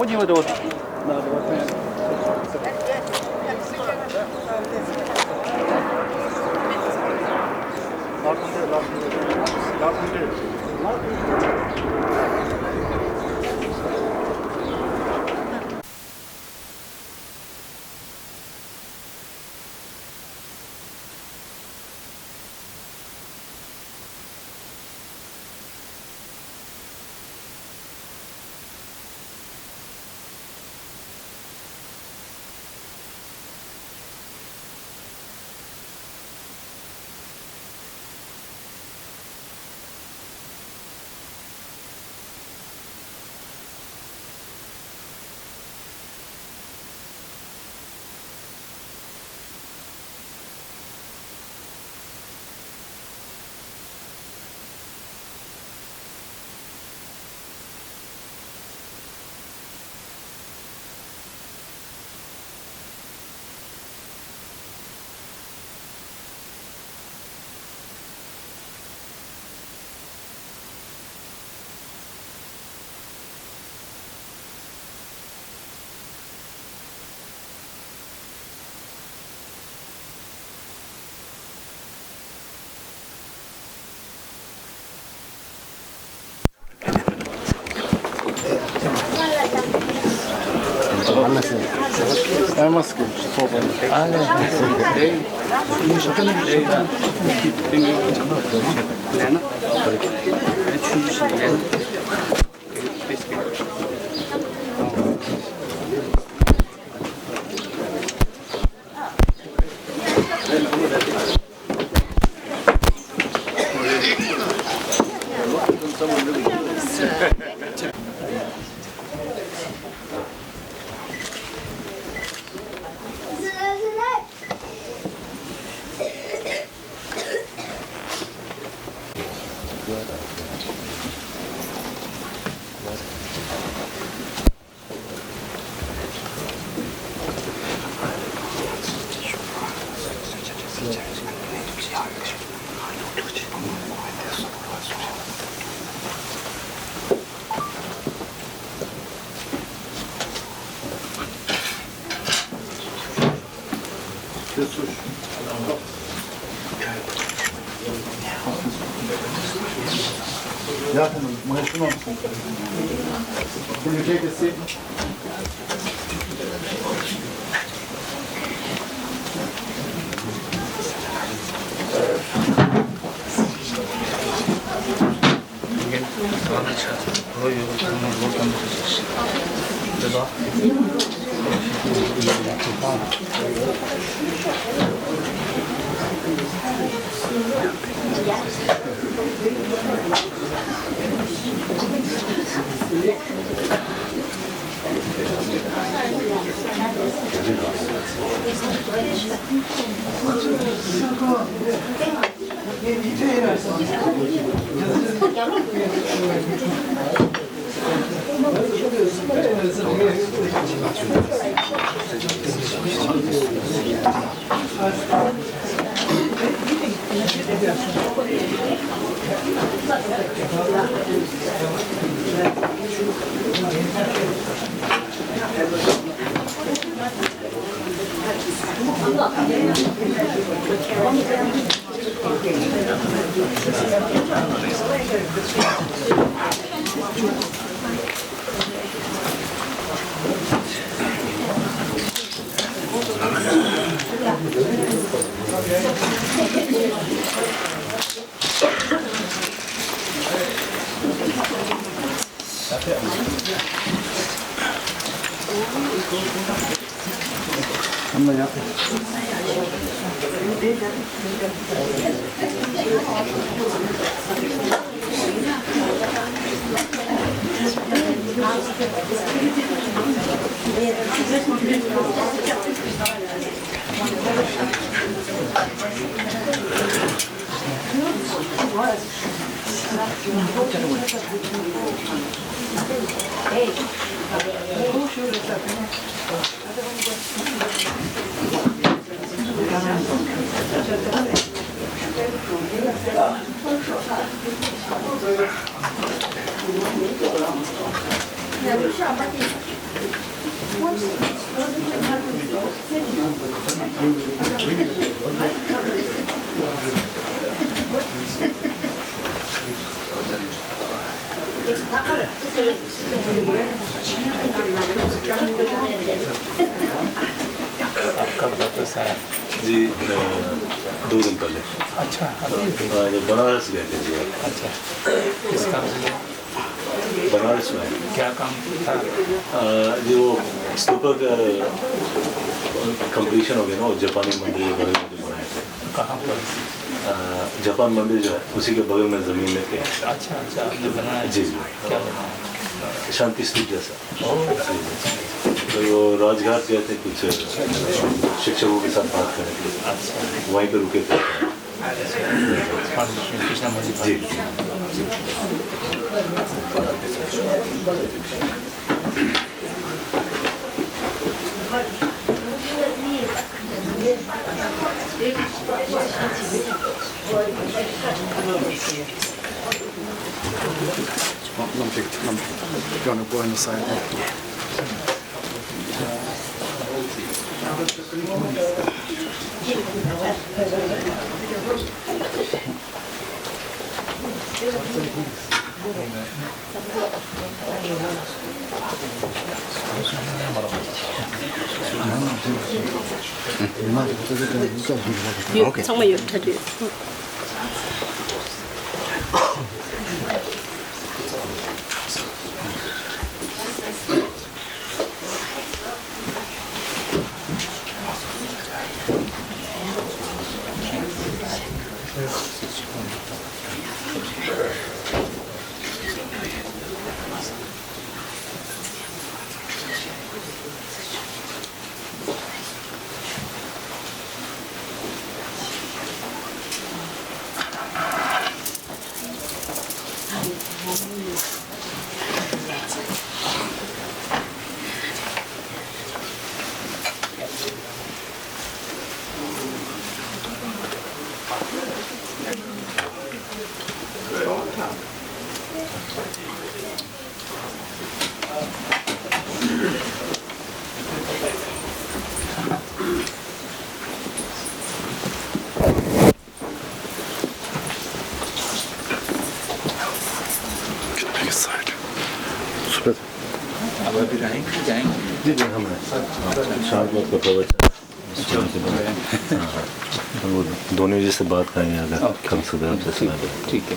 당근이면 더 쌀마스크 소금. 아, 네. Ja, maar is genoeg. Kun je kijken zitten? 한번 옆에. जी 2 दिन पहले। अच्छा जब बनारस गए थे जी। अच्छा किस काम से गए? बनारस में क्या काम था? जी वो स्तूपा का कंप्लीशन हो गया ना, वो जापानी मंदिर के बगल में जो बनाए थे। कहाँ पर? जापान मंदिर जो है उसी के बगल में ज़मीन लेके। अच्छा अच्छा आपने बनाया? जी जी। क्या बनाया? शांति स्तूप जैसा। ओह तो वो राजघाट गए थे कुछ शिक्षकों के साथ बात करने के लिए। अच्छा वहीं पे रुके थे। कृष्णा मंदिर जी। I'm gonna go inside. 정말 유타주. अब अभी रहेंगे जाएंगे? जी जी हम शाम को आपका प्रवचन वो दोनों जी से बात करेंगे अगर कम सुबह हमसे सुना दे। ठीक है।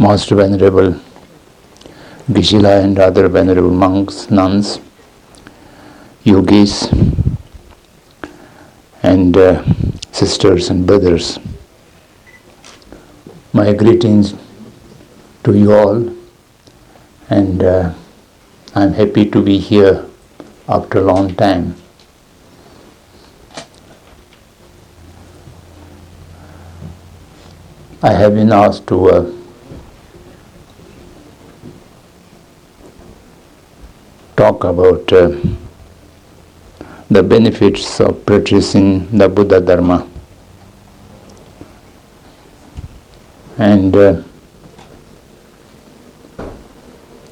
Most Venerable Geshe-la and other venerable monks, nuns, yogis, and sisters and brothers. My greetings to you all, and I'm happy to be here after a long time. I have been asked to talk about the benefits of practicing the Buddha Dharma. And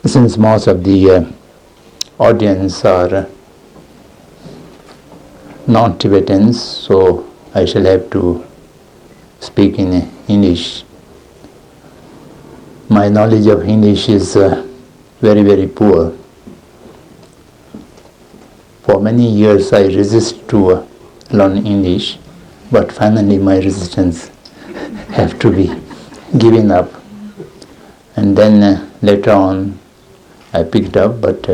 since most of the audience are non-Tibetans, so I shall have to speak in English. My knowledge of English is very, very poor. For many years I resist to learn English, but finally my resistance have to be given up. And then later on I picked up, but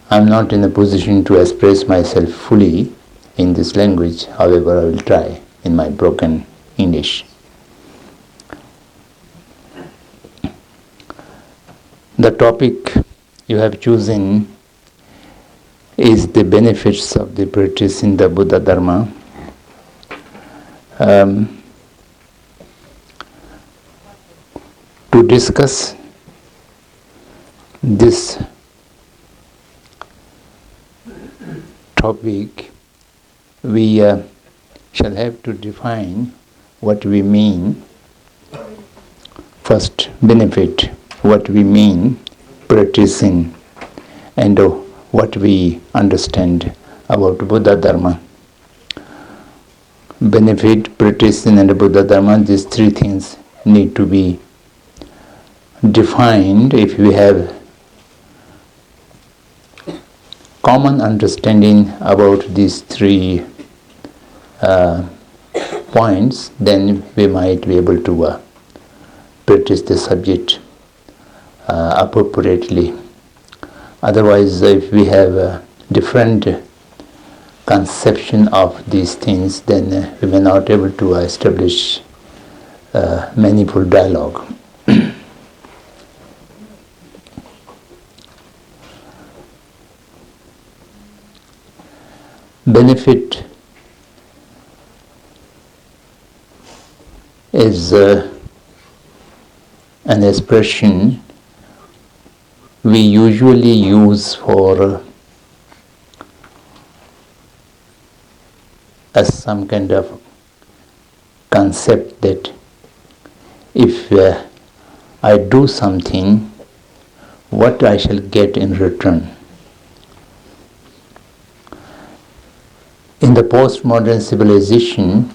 I'm not in a position to express myself fully in this language. However, I will try in my broken English. The topic you have chosen is the benefits of the practice in the Buddha Dharma. To discuss this topic, we shall have to define what we mean. First, benefit, what we mean practicing, and what we understand about Buddha Dharma. Benefit, practicing, and Buddha Dharma, these three things need to be defined. If we have common understanding about these three points, then we might be able to practice the subject appropriately. Otherwise, if we have a different conception of these things, then we may not be able to establish meaningful dialogue. Benefit is an expression we usually use for as some kind of concept that if I do something, what I shall get in return. In the postmodern civilization,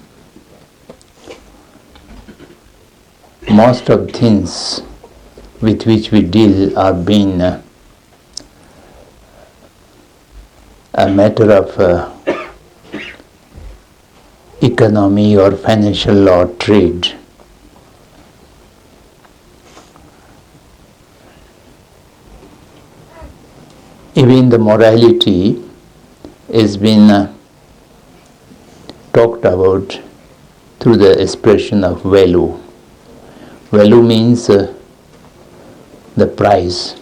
most of things with which we deal are being a matter of economy or financial or trade. Even the morality has been talked about through the expression of value. Value means the price,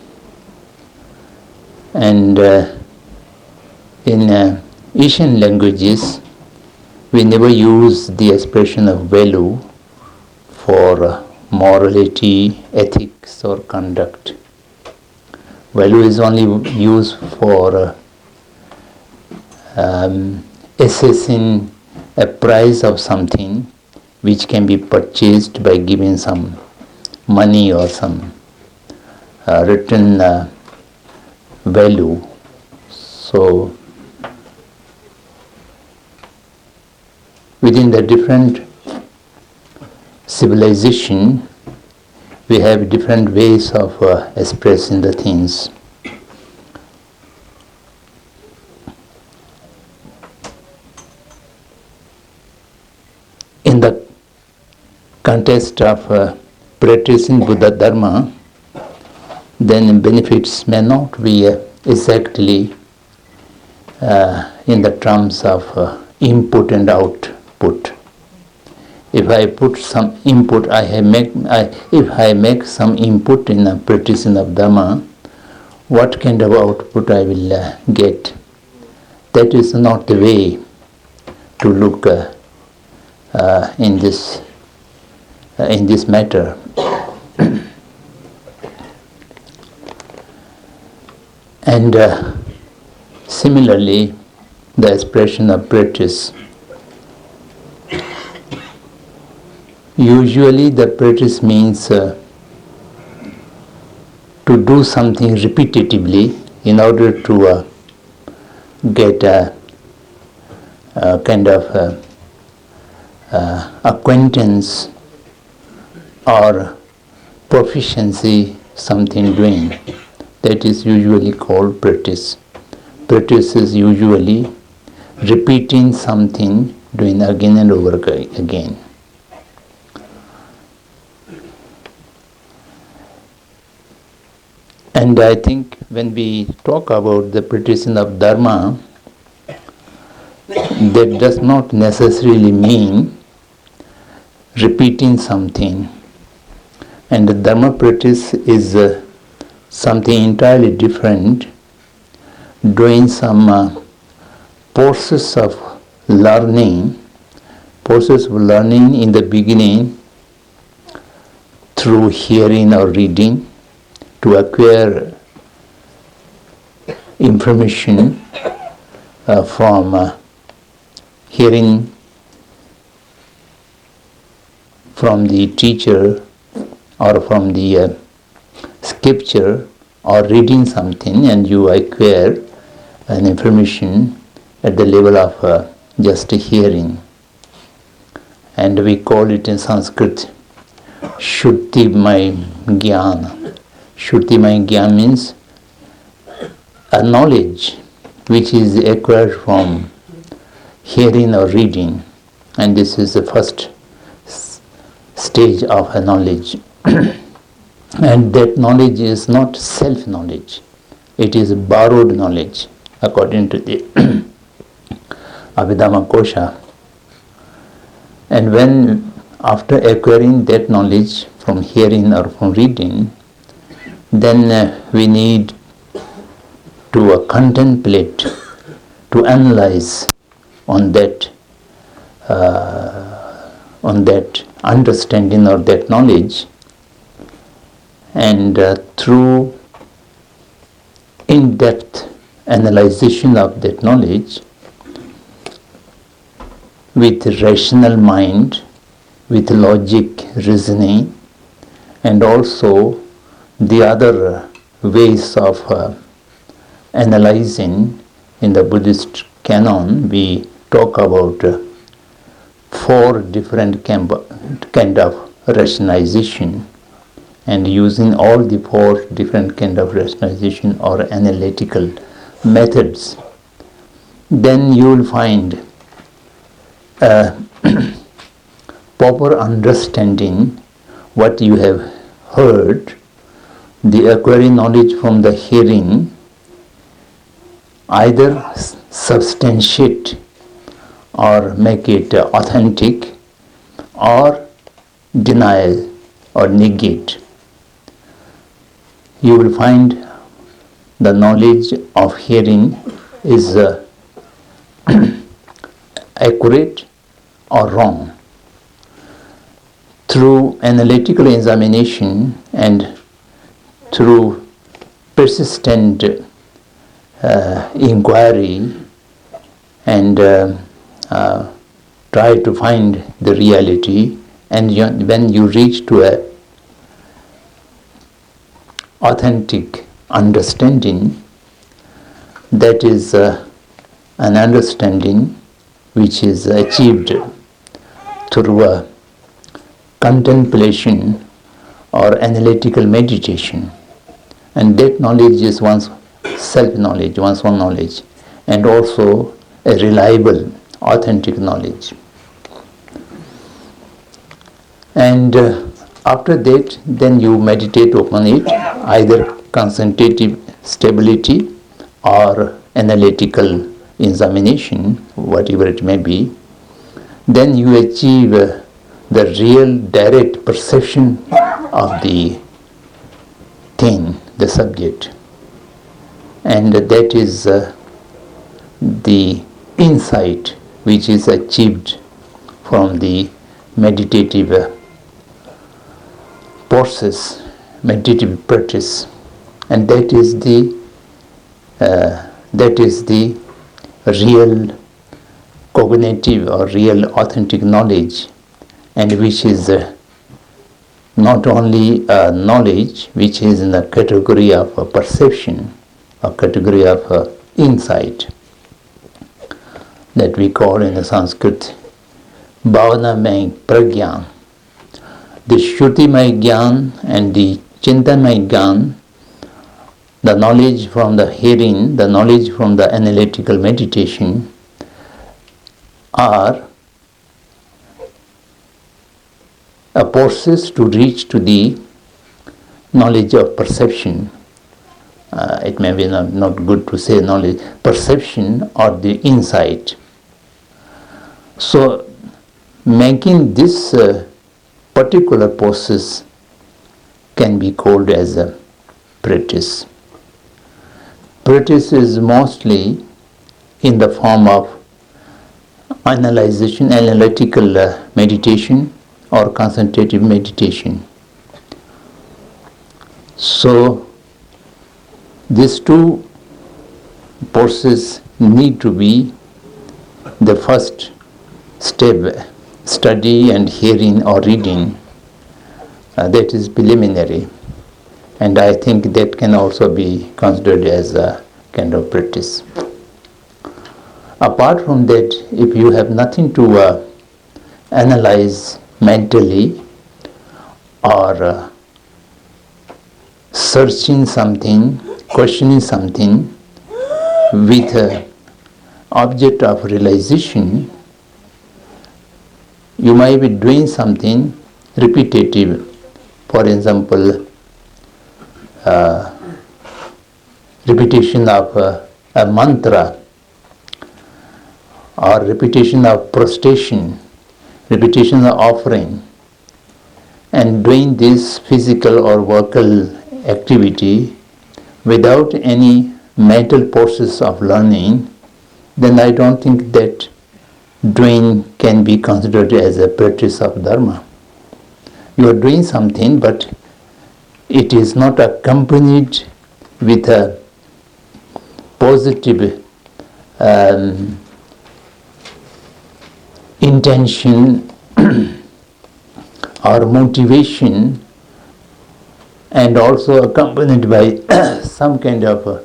and in Asian languages we never use the expression of value for morality, ethics or conduct. Value is only used for assessing a price of something which can be purchased by giving some money or some written value. So within the different civilization, we have different ways of expressing the things. In the context of practicing Buddha Dharma, then benefits may not be exactly in the terms of input and output. If I put some input, if I make some input in the practicing of Dharma, what kind of output I will get? That is not the way to look in this matter. And similarly, the expression of practice. Usually the practice means to do something repetitively in order to get a kind of acquaintance or proficiency something doing. That is usually called practice. Practice is usually repeating something, doing again and over again. And I think when we talk about the practicing of Dharma, that does not necessarily mean repeating something. And the Dharma practice is something entirely different, doing some process of learning in the beginning through hearing or reading to acquire information from hearing from the teacher or from the scripture, or reading something and you acquire an information at the level of just hearing. And we call it in Sanskrit Shrutimay Jnana. Shrutimay Jnana means a knowledge which is acquired from hearing or reading, and this is the first stage of a knowledge. And that knowledge is not self-knowledge, it is borrowed knowledge according to the Abhidhamma Kosha. And when after acquiring that knowledge from hearing or from reading, then we need to contemplate, to analyze on that understanding or that knowledge, and through in-depth analyzation of that knowledge with rational mind, with logic, reasoning, and also the other ways of analyzing. In the Buddhist canon, we talk about 4 different kind of rationalization, and using all the 4 different kind of rationalization or analytical methods, then you will find a proper understanding what you have heard, the acquiring knowledge from the hearing, either substantiate or make it authentic, or deny or negate. You will find the knowledge of hearing is accurate or wrong. Through analytical examination and through persistent inquiry and try to find the reality, and when you reach to a authentic understanding, that is an understanding which is achieved through a contemplation or analytical meditation, and that knowledge is one's self-knowledge, one's own knowledge, and also a reliable, authentic knowledge. And after that, then you meditate upon it, either concentrative stability or analytical examination, whatever it may be. Then you achieve the real direct perception of the thing, the subject. And that is the insight which is achieved from the meditative process, meditative practice, and that is the real cognitive or real authentic knowledge, and which is not only a knowledge which is in the category of a perception, a category of insight, that we call in the Sanskrit Bhavanamay Pragyan. The Shrutimay Gyan and the Chintanmay Gyan, the knowledge from the hearing, the knowledge from the analytical meditation, are a process to reach to the knowledge of perception. It may be not good to say knowledge, perception or the insight. So, making this particular process can be called as a practice. Practice is mostly in the form of analytical meditation or concentrative meditation. So, these two processes need to be the first step, study and hearing or reading. That is preliminary, and I think that can also be considered as a kind of practice. Apart from that, if you have nothing to analyze mentally or searching something, questioning something with an object of realization, you might be doing something repetitive. For example, repetition of a mantra, or repetition of prostration, repetition of offering, and doing this physical or vocal activity without any mental process of learning, then I don't think that doing can be considered as a practice of Dharma. You are doing something, but it is not accompanied with a positive intention or motivation, and also accompanied by some kind of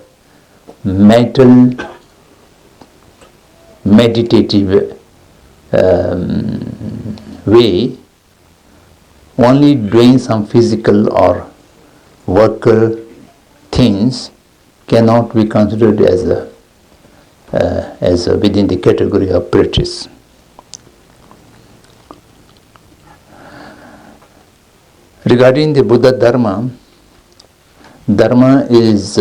mental meditative way. Only doing some physical or vocal things cannot be considered as within the category of practice. Regarding the Buddha Dharma, Dharma is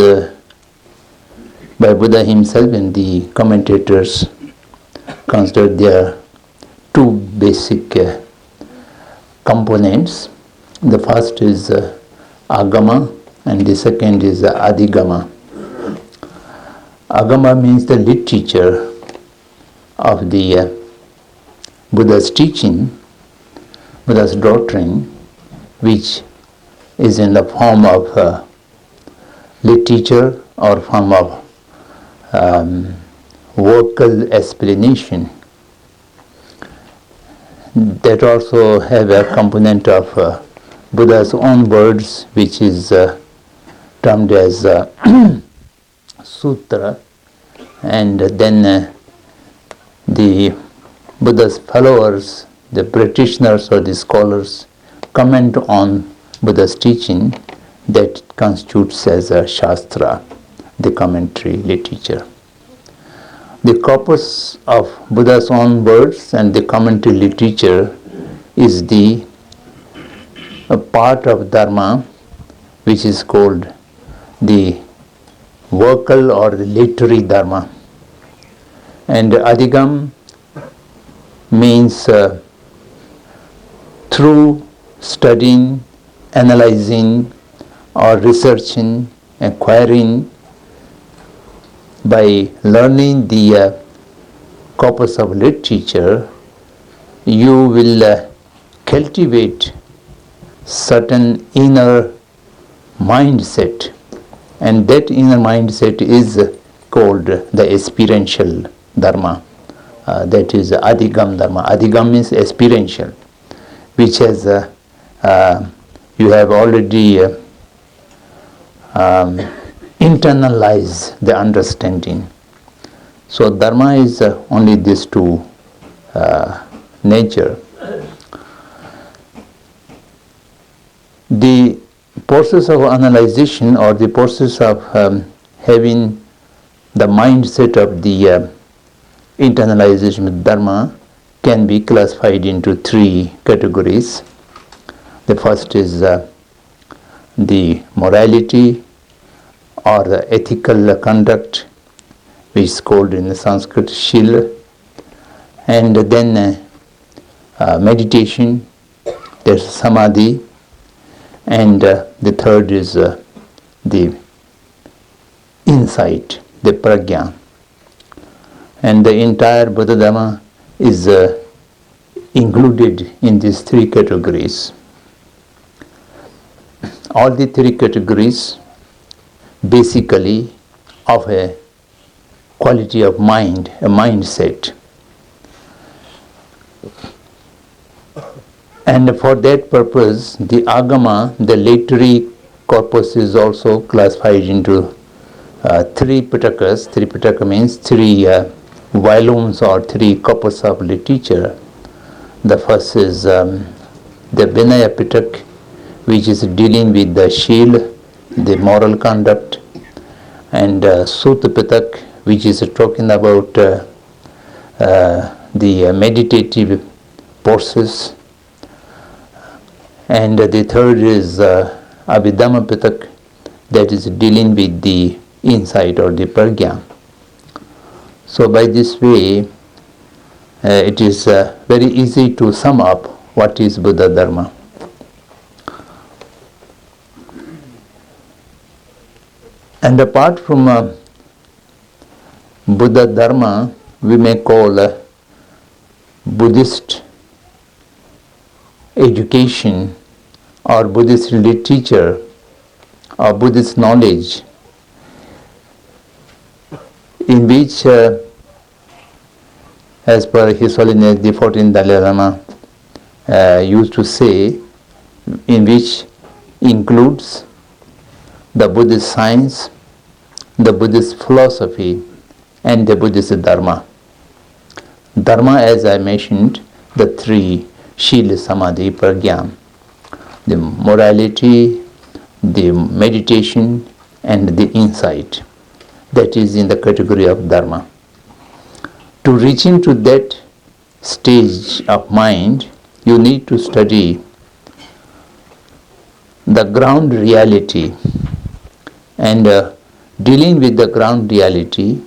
by Buddha himself and the commentators considered there are two basic components. The first is Agama and the second is Adhigama. Agama means the literature of the Buddha's teaching, Buddha's doctrine, which is in the form of literature or form of vocal explanation. That also have a component of Buddha's own words, which is termed as sutra, and then the Buddha's followers, the practitioners or the scholars, comment on Buddha's teaching that constitutes as a shastra, the commentary literature. The corpus of Buddha's own words and the commentary literature is the a part of Dharma which is called the vocal or the literary Dharma. And Adhigam means through studying, analyzing or researching, acquiring, by learning the corpus of literature, you will cultivate certain inner mindset, and that inner mindset is called the experiential Dharma. That is Adhigam Dharma. Adhigam means experiential, which has you have already internalized the understanding. So Dharma is only these two nature. The process of analyzation or the process of having the mindset of the internalization of Dharma can be classified into three categories. The first is the morality or the ethical conduct, which is called in the Sanskrit Shila, and then meditation, there's samadhi, and the third is the insight, the prajna. And the entire Buddha Dharma is included in these three categories. All the three categories basically of a quality of mind, a mindset. And for that purpose, the Agama, the literary corpus, is also classified into three pitakas. Three pitaka means three volumes or three corpus of literature. The first is the Vinaya Pitak, which is dealing with the Shil, the moral conduct, and Sutta Pitak, which is talking about the meditative process, and the third is Abhidhamma Pitak, that is dealing with the insight or the prajna. So by this way, it is very easy to sum up what is Buddha Dharma. And apart from Buddha Dharma, we may call Buddhist education or Buddhist literature or Buddhist knowledge, in which, as per His Holiness the 14th Dalai Lama used to say, in which includes the Buddhist science, the Buddhist philosophy, and the Buddhist Dharma. Dharma, as I mentioned, the three: Shila, Samadhi, Prajna, the morality, the meditation, and the insight. That is in the category of Dharma. To reach into that stage of mind, you need to study the ground reality, and dealing with the ground reality,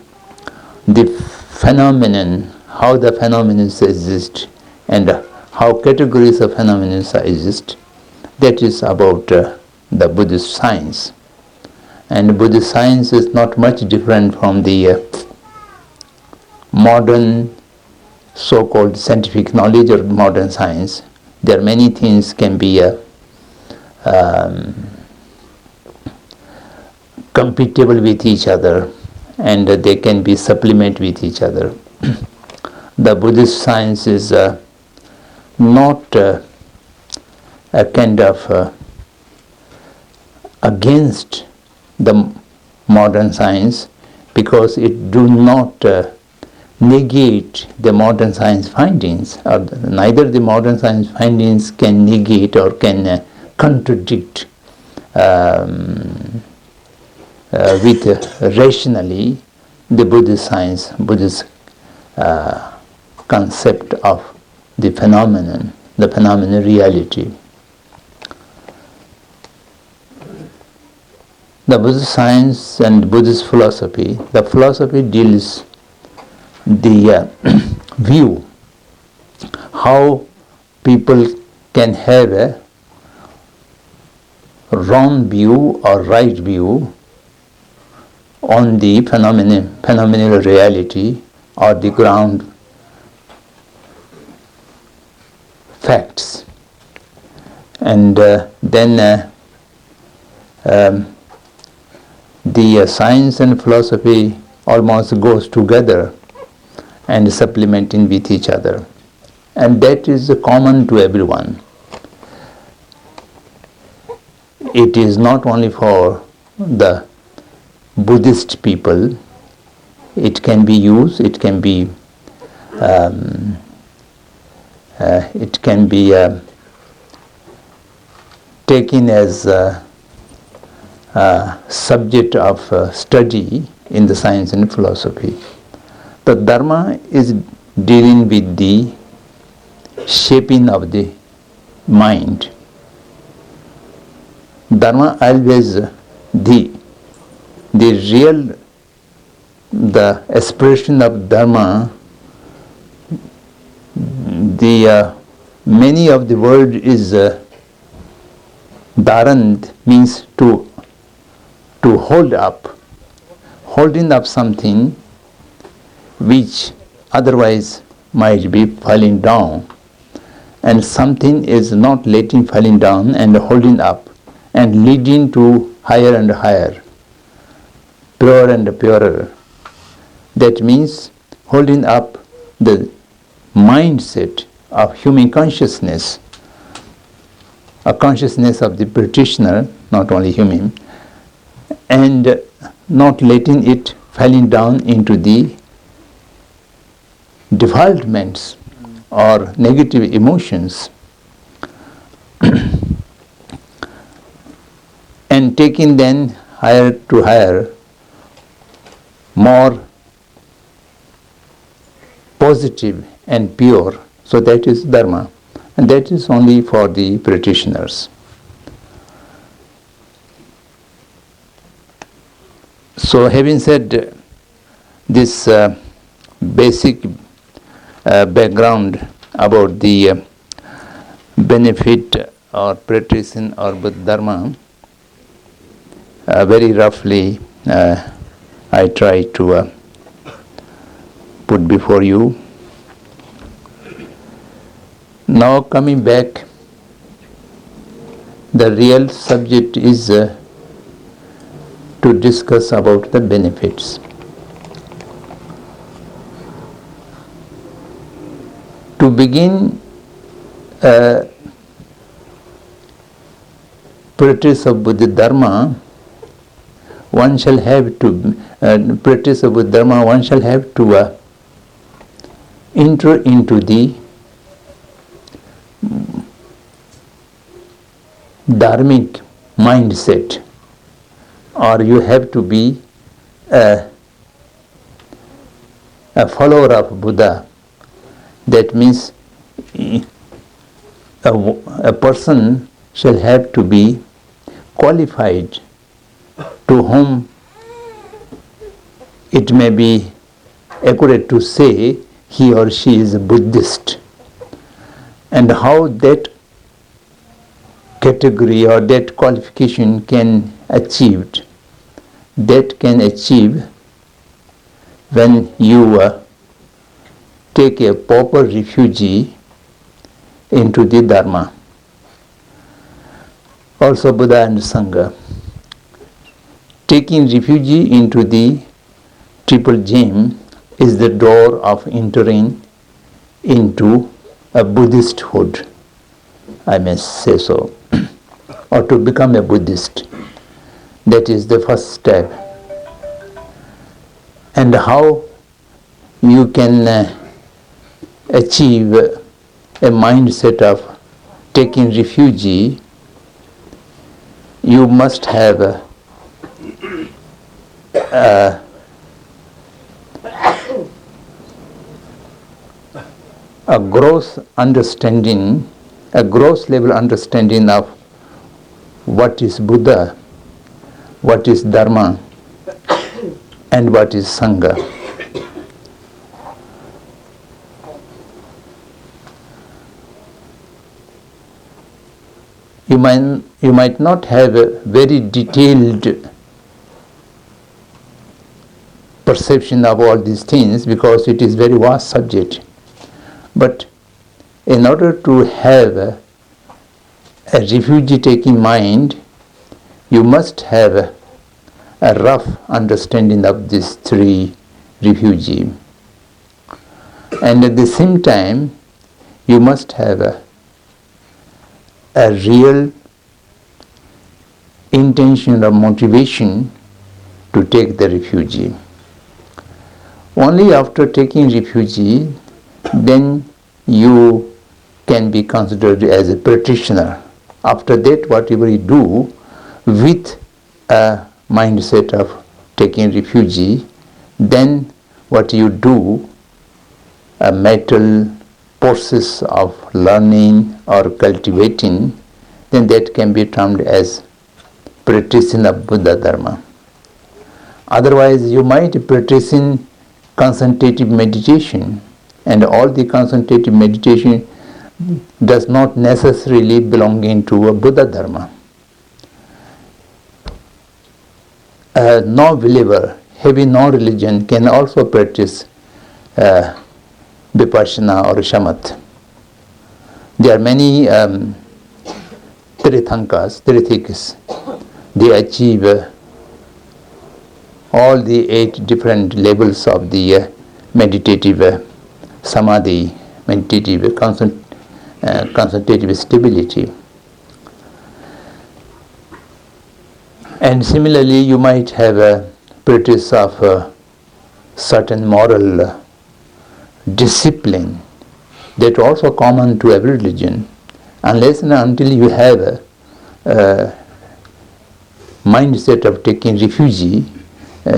the phenomenon, how the phenomena exist, and how categories of phenomena exist. That is about the Buddhist science. And Buddhist science is not much different from the modern so-called scientific knowledge or modern science. There are many things can be compatible with each other, and they can be supplement with each other. The Buddhist science is not a kind of against the modern science, because it do not negate the modern science findings, or neither the modern science findings can negate or can contradict with rationally the Buddhist science, Buddhist concept of the phenomenon reality. the Buddhist science and Buddhist philosophy, the philosophy deals the view, how people can have a wrong view or right view on the phenomenal reality or the ground facts. And then the science and philosophy almost goes together and supplementing with each other. And that is common to everyone. It is not only for the Buddhist people. It can be used, it can be taken as a subject of study in the science and philosophy. The Dharma is dealing with the shaping of the mind. Dharma always the expression of Dharma, the many of the word is dharant, means to hold up, holding up something which otherwise might be falling down, and something is not letting falling down and holding up and leading to higher and higher, purer and purer. That means holding up the mindset of human consciousness, a consciousness of the practitioner, not only human, and not letting it falling down into the defilements or negative emotions, and taking then higher to higher, more positive and pure. So that is Dharma, and that is only for the practitioners. So having said this basic background about the benefit or practicing or Buddha Dharma, very roughly I try to put before you. Now coming back, the real subject is to discuss about the benefits. To begin practice of Buddha Dharma, one shall have to practice of Buddha Dharma. One shall have to enter into the dharmic mindset, or you have to be a follower of Buddha. That means a person shall have to be qualified, to whom it may be accurate to say he or she is a Buddhist. And how that category or that qualification can achieved, that can achieve when you take a proper refuge into the Dharma. Also Buddha and Sangha. Taking refuge into the triple gem is the door of entering into a Buddhisthood, I may say so, or to become a Buddhist. That is the first step. And how you can achieve a mindset of taking refuge, you must have a gross understanding, a gross level understanding of what is Buddha, what is Dharma and what is Sangha. You might not have a very detailed perception of all these things because it is very vast subject. But in order to have a refugee-taking mind, you must have a rough understanding of these three refugee. And at the same time, you must have a real intention or motivation to take the refugee. Only after taking refugee, then you can be considered as a practitioner. After that, whatever you do with a mindset of taking refugee, then what you do, a mental process of learning or cultivating, then that can be termed as practicing of Buddha Dharma. Otherwise, you might be practicing concentrative meditation, and all the concentrative meditation does not necessarily belong into a Buddha Dharma. A non-believer having no religion can also practice vipassana or shamat. There are many Tirthankas, they achieve all the 8 different levels of the meditative samadhi, meditative concentrative stability. And similarly, you might have a practice of certain moral discipline that also common to every religion. Unless and until you have a mindset of taking refugee,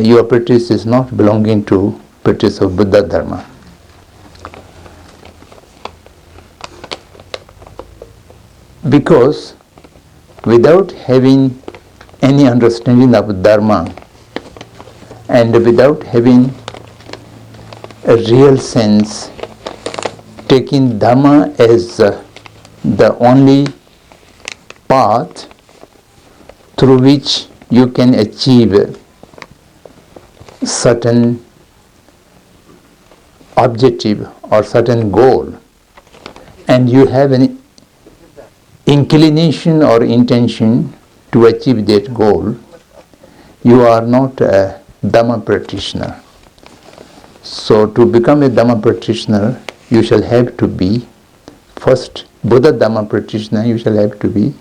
your practice is not belonging to practice of Buddha Dharma. Because without having any understanding of Dharma and without having a real sense, taking Dharma as the only path through which you can achieve certain objective or certain goal, and you have an inclination or intention to achieve that goal, you are not a Dhamma practitioner. So to become a Dhamma practitioner, you shall have to be first Buddha Dhamma practitioner, you shall have to be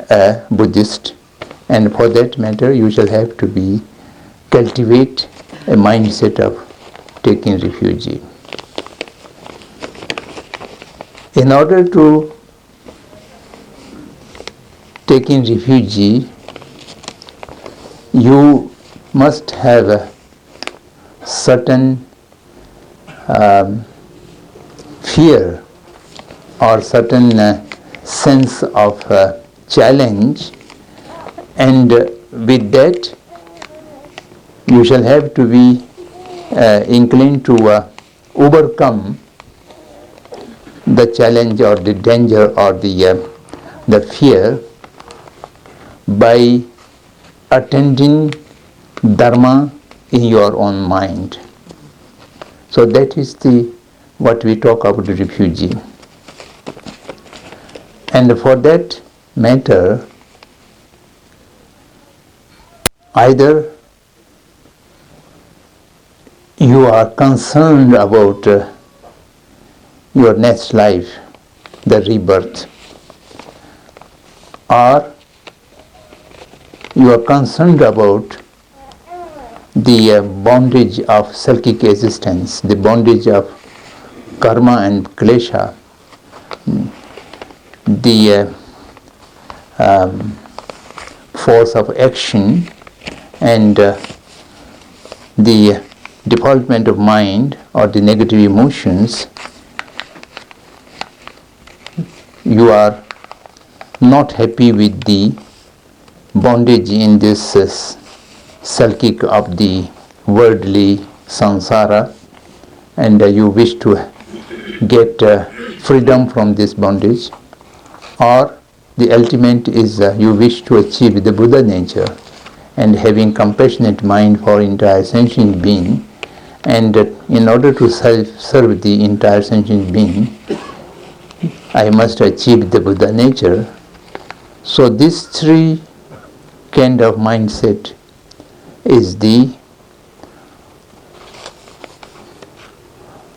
a Buddhist, and for that matter you shall have to be cultivate a mindset of taking refugee. In order to taking refugee, you must have a certain fear or certain sense of challenge, and with that you shall have to be inclined to overcome the challenge or the danger or the fear by attending Dharma in your own mind. So that is what we talk about the refugee. And for that matter, either you are concerned about your next life, the rebirth, or you are concerned about the bondage of selfic existence, the bondage of karma and klesha, the force of action and the development of mind or the negative emotions. You are not happy with the bondage in this selkic of the worldly samsara, and you wish to get freedom from this bondage, or the ultimate is you wish to achieve the Buddha nature, and having compassionate mind for entire sentient being, and in order to serve the entire sentient being, I must achieve the Buddha nature. So these three kind of mindset is the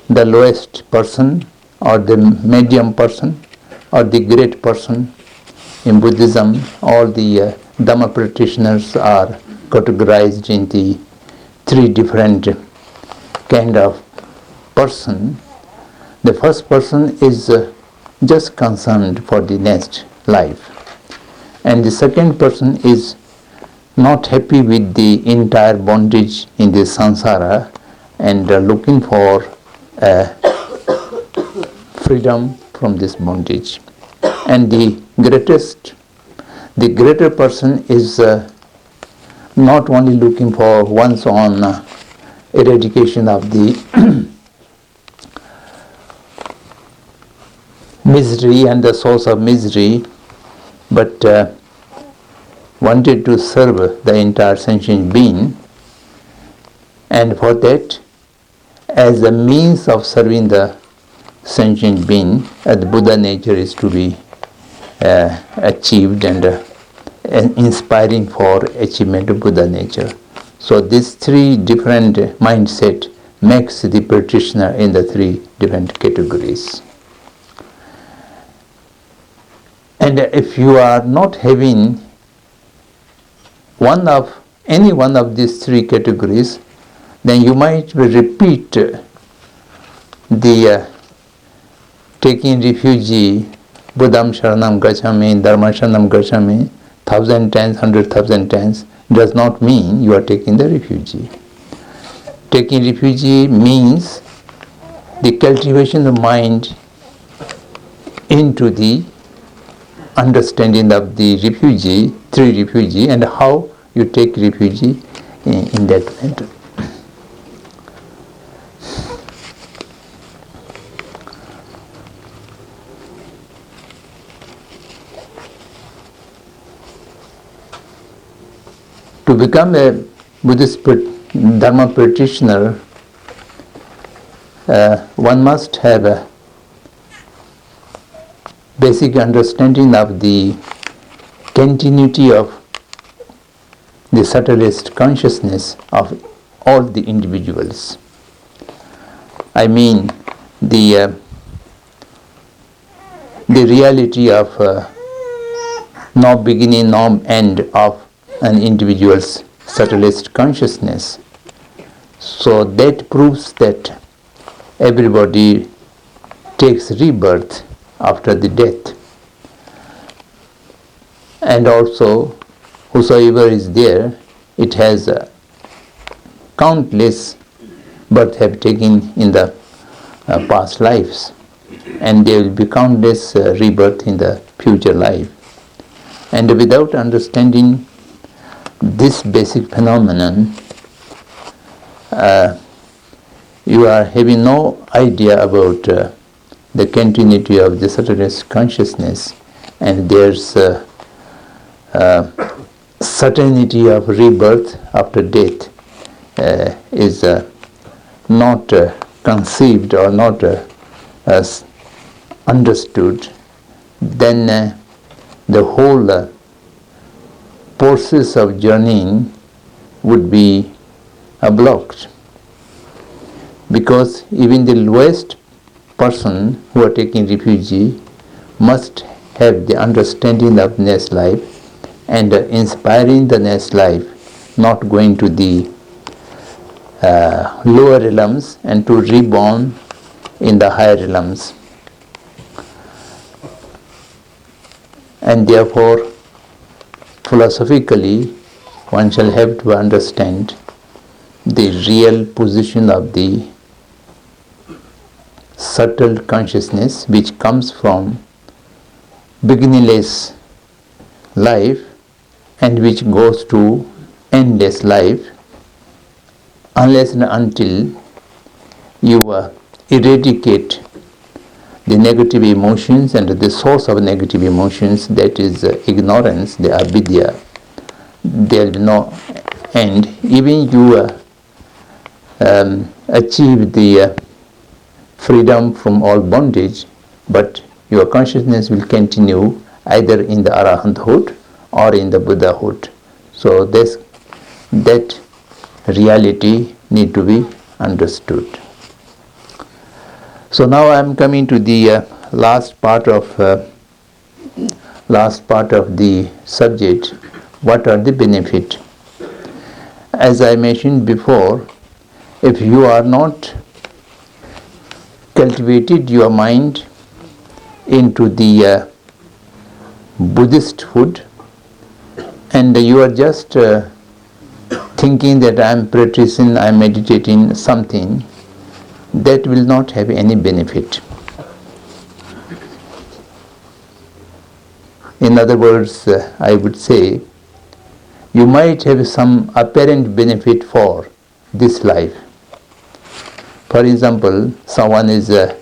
lowest person, or the medium person, or the great person. In Buddhism, all the Dharma practitioners are categorized in the three different kind of person. The first person is just concerned for the next life, and the second person is not happy with the entire bondage in the samsara and looking for freedom from this bondage. And the greater person is not only looking for one's own eradication of the misery and the source of misery, but wanted to serve the entire sentient being, and for that, as a means of serving the sentient being, the Buddha nature is to be achieved, and inspiring for achievement of Buddha nature. So these three different mindset makes the practitioner in the three different categories. And if you are not having any one of these three categories, then you might repeat the taking refuge, Buddham Sharanam Gacchami, Dharma Sharanam Gacchami, 1,000 times, 100,000 times, does not mean you are taking the refuge. Taking refuge means the cultivation of mind into the understanding of the refugee, three refugee, and how you take refuge in that manner. To become a Buddhist Dharma practitioner, one must have a basic understanding of the continuity of the subtlest consciousness of all the individuals. I mean the reality of no beginning, no end of an individual's subtlest consciousness. So that proves that everybody takes rebirth after the death, and also whosoever is there, it has countless birth have taken in the past lives, and there will be countless rebirth in the future life. And without understanding this basic phenomenon, you are having no idea about the continuity of the subtlest consciousness, and there's certainty of rebirth after death is not conceived or not understood, then the whole process of journeying would be blocked, because even the lowest person who are taking refuge must have the understanding of next life and inspiring the next life, not going to the lower realms and to reborn in the higher realms. And therefore, philosophically, one shall have to understand the real position of the subtle consciousness which comes from beginningless life and which goes to endless life unless and until you eradicate the negative emotions, and the source of negative emotions, that is ignorance, the avidya. There will be no end. Even you achieve the freedom from all bondage, but your consciousness will continue either in the arahanthood or in the Buddhahood. So that reality need to be understood. So now I am coming to the last part of the subject. What are the benefits? As I mentioned before, if you are not cultivated your mind into the Buddhist food, and you are just thinking that I am practicing, I am meditating something, that will not have any benefit. In other words, I would say, you might have some apparent benefit for this life. For example, someone is a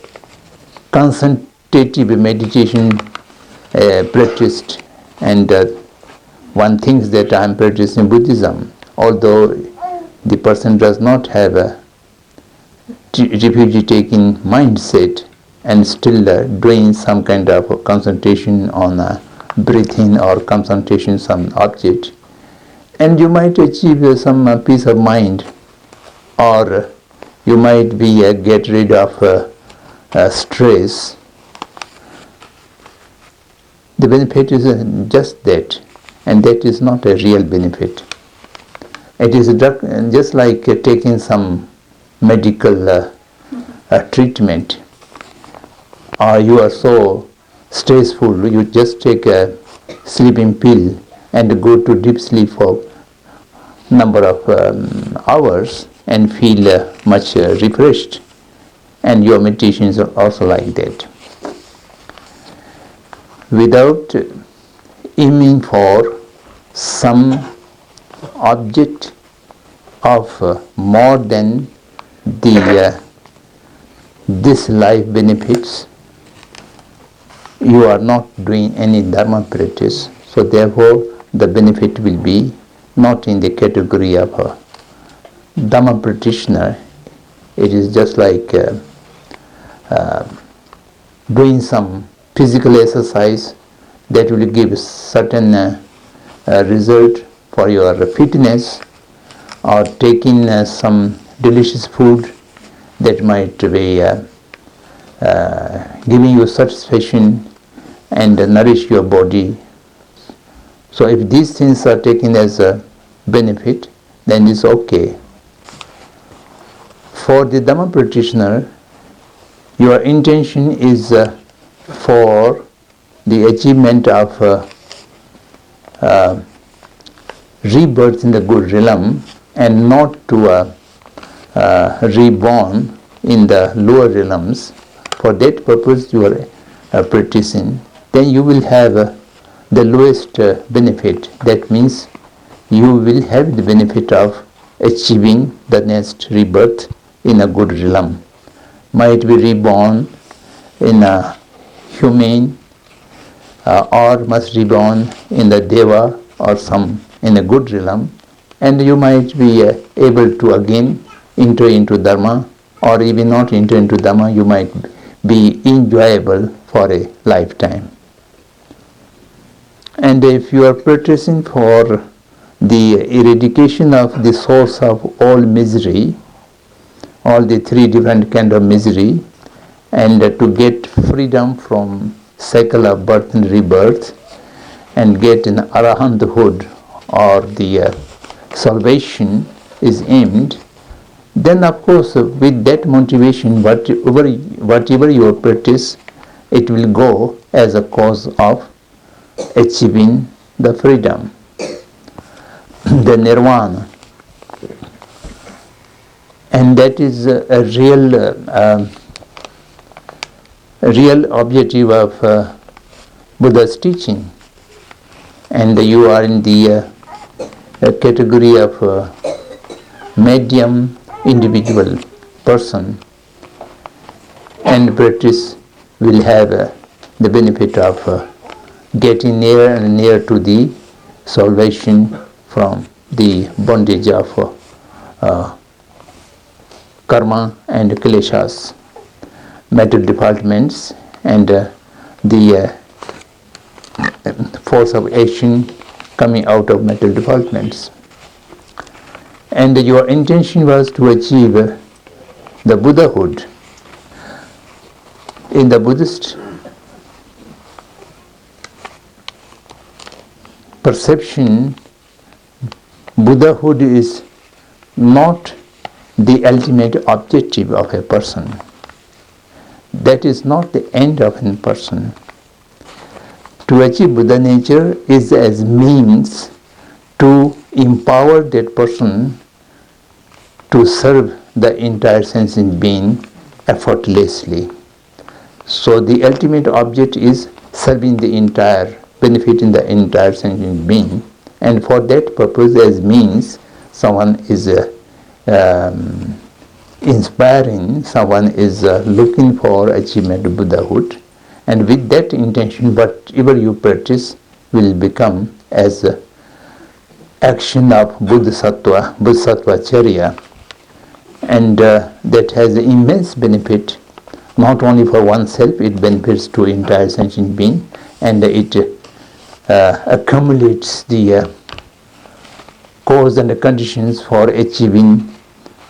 concentrative meditation practiced, and one thinks that I am practicing Buddhism, although the person does not have a refugee-taking mindset and still doing some kind of concentration on breathing or concentration on some object, and you might achieve some peace of mind, or you might be get rid of stress. The benefit is just that, and that is not a real benefit. It is just like taking some medical treatment, or you are so stressful, you just take a sleeping pill and go to deep sleep for number of hours and feel much refreshed, and your meditations are also like that. Without aiming for some object of more than this life benefits, you are not doing any Dharma practice. So therefore the benefit will be not in the category of a Dharma practitioner. It is just like doing some physical exercise that will give certain result for your fitness, or taking some delicious food that might be giving you satisfaction and nourish your body. So if these things are taken as a benefit, then it's okay. For the Dhamma practitioner, your intention is for the achievement of rebirth in the good realm, and not to reborn in the lower realms. For that purpose you are practicing. Then you will have the lowest benefit. That means you will have the benefit of achieving the next rebirth in a good realm. Might be reborn in a humane, or must reborn in the Deva or some in a good realm, and you might be able to again enter into Dharma, or even not enter into Dharma, you might be enjoyable for a lifetime. And if you are practicing for the eradication of the source of all misery, all the three different kind of misery, and to get freedom from cycle of birth and rebirth, and get an arahanthood, or the salvation is aimed, then of course with that motivation, whatever you practice, it will go as a cause of achieving the freedom, the nirvana. And that is a real objective of Buddha's teaching. And you are in the a category of medium individual person, and practice will have the benefit of getting nearer and nearer to the salvation from the bondage of karma and kleshas, mental defilements, and the force of action coming out of mental defilements. And your intention was to achieve the Buddhahood. In the Buddhist perception, Buddhahood is not the ultimate objective of a person. That is not the end of a person. To achieve Buddha nature is as means to empower that person to serve the entire sentient being effortlessly. So the ultimate object is serving the entire, benefiting the entire sentient being, and for that purpose as means someone is inspiring, someone is looking for achievement of Buddhahood, and with that intention whatever you practice will become as action of Bodhisattva Charya, and that has immense benefit not only for oneself, it benefits to entire sentient being, and it accumulates the cause and the conditions for achieving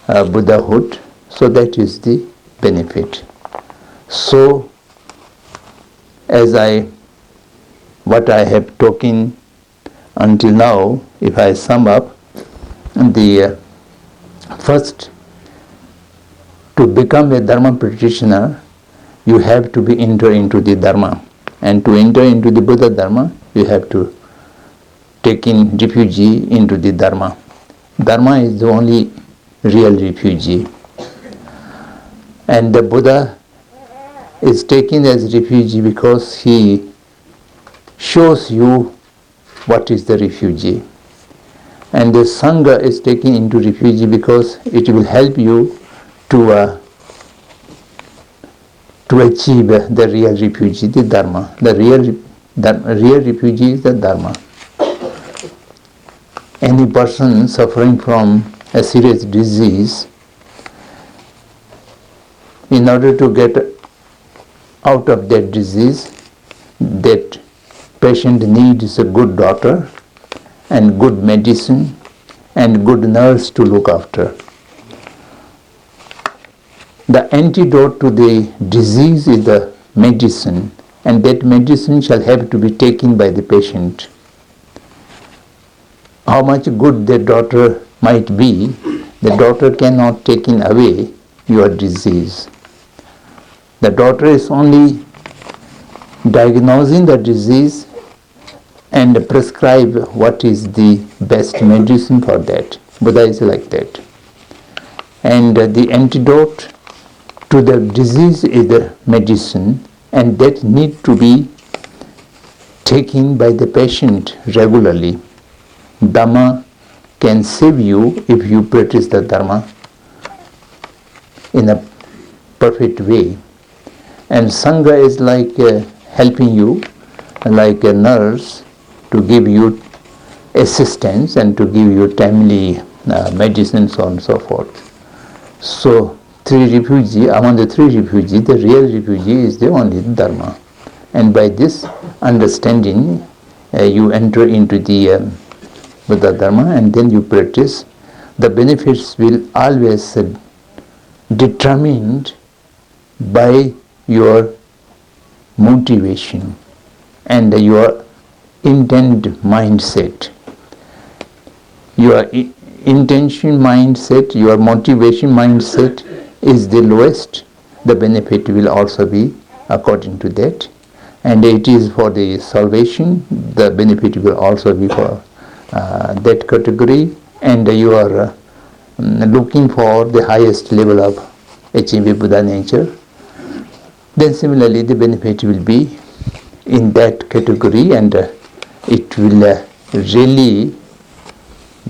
Buddhahood. So that is the benefit. So what I have talking until now, if I sum up, the first, to become a Dharma practitioner, you have to be enter into the Dharma, and to enter into the Buddha Dharma, you have to take in refugee into the Dharma. Dharma is the only real refugee, and the Buddha is taken as refugee because he shows you what is the refugee, and the Sangha is taken into refugee because it will help you to achieve the real refugee, the Dharma. The real refugee is the Dharma. Any person suffering from a serious disease, in order to get out of that disease, that patient needs a good doctor and good medicine and good nurse to look after. The antidote to the disease is the medicine, and that medicine shall have to be taken by the patient. How much good the doctor might be, the doctor cannot take away your disease. The doctor is only diagnosing the disease and prescribe what is the best medicine for that. Buddha is like that. And the antidote to the disease is the medicine, and that need to be taken by the patient regularly. Dhamma can save you if you practice the Dharma in a perfect way. And Sangha is like helping you, like a nurse, to give you assistance and to give you timely medicine, so on and so forth. So, among the three refugees, the real refugee is the only Dharma. And by this understanding, you enter into the Buddha Dharma, and then you practice. The benefits will always determined by your motivation and your intent mindset. Your intention mindset, your motivation mindset is the lowest. The benefit will also be according to that. And it is for the salvation, the benefit will also be for that category. And you are looking for the highest level of achieving Buddha nature. Then similarly the benefit will be in that category, and it will really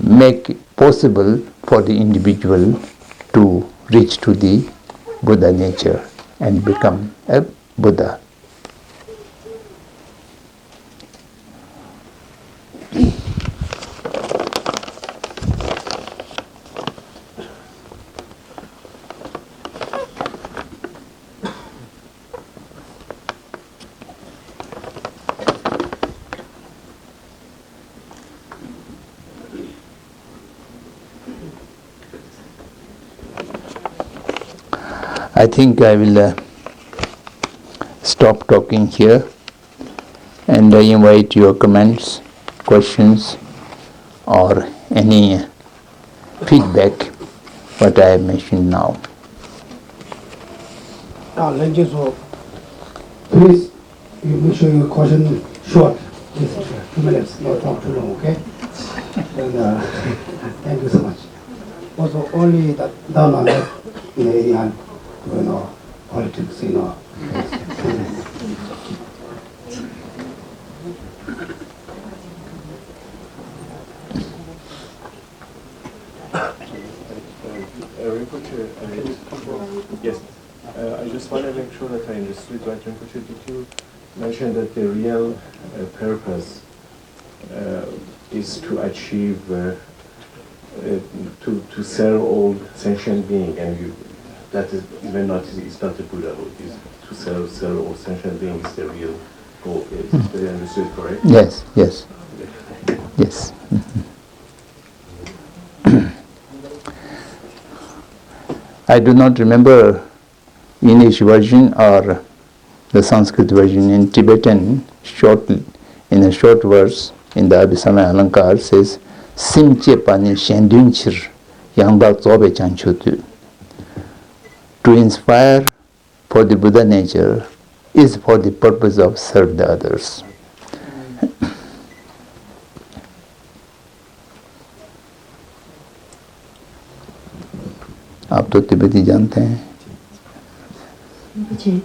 make possible for the individual to reach to the Buddha nature and become a Buddha. I think I will stop talking here, and I invite your comments, questions, or any feedback what I have mentioned now. Let's just hope. Please, you make sure your question short, just 2 minutes, not talk too long, okay? And thank you so much. Also, only the Dharma in the area, politics, Rinpoche, yes. I just want to make sure that I understood right, Rinpoche. Did you mention that the real purpose is to achieve, to serve all sentient beings, and that is even not, it's not the Buddha, is to serve all sentient beings is the real goal. Is I understood correct? Yes, yes, yes. I do not remember English version or the Sanskrit version. In Tibetan, in a short verse in the Abhisama Alankar says, Simche pani shendunchir yangba zobe chanchutu. To inspire for the Buddha nature is for the purpose of serve the others. आप तो तिब्बती जानते हैं. Rinpoche,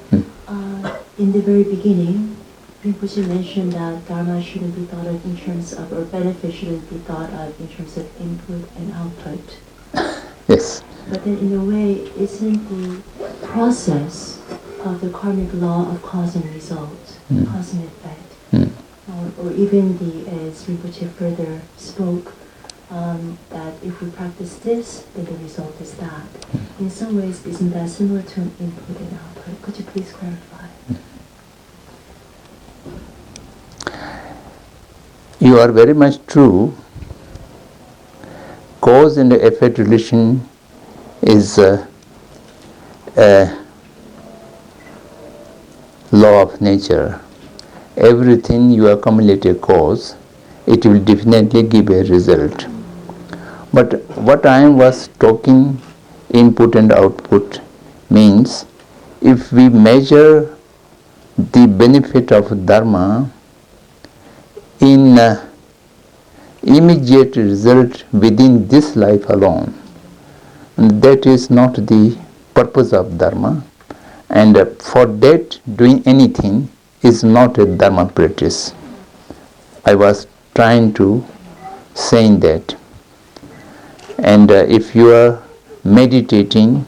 in the very beginning, Rinpoche mentioned that Dharma shouldn't be thought of in terms of, or benefit shouldn't be thought of in terms of input and output. Yes. But then in a way, isn't the process of the karmic law of cause and result, cause and effect, or even as Rinpoche further spoke, that if we practice this, then the result is that. In some ways, isn't that similar to an input and output? Could you please clarify? You are very much true. Cause and effect relation is a law of nature. Everything you accumulate a cause, it will definitely give a result. But what I was talking, input and output, means if we measure the benefit of Dharma in immediate result within this life alone, that is not the purpose of Dharma, and for that doing anything is not a Dharma practice. I was trying to say that. And if you are meditating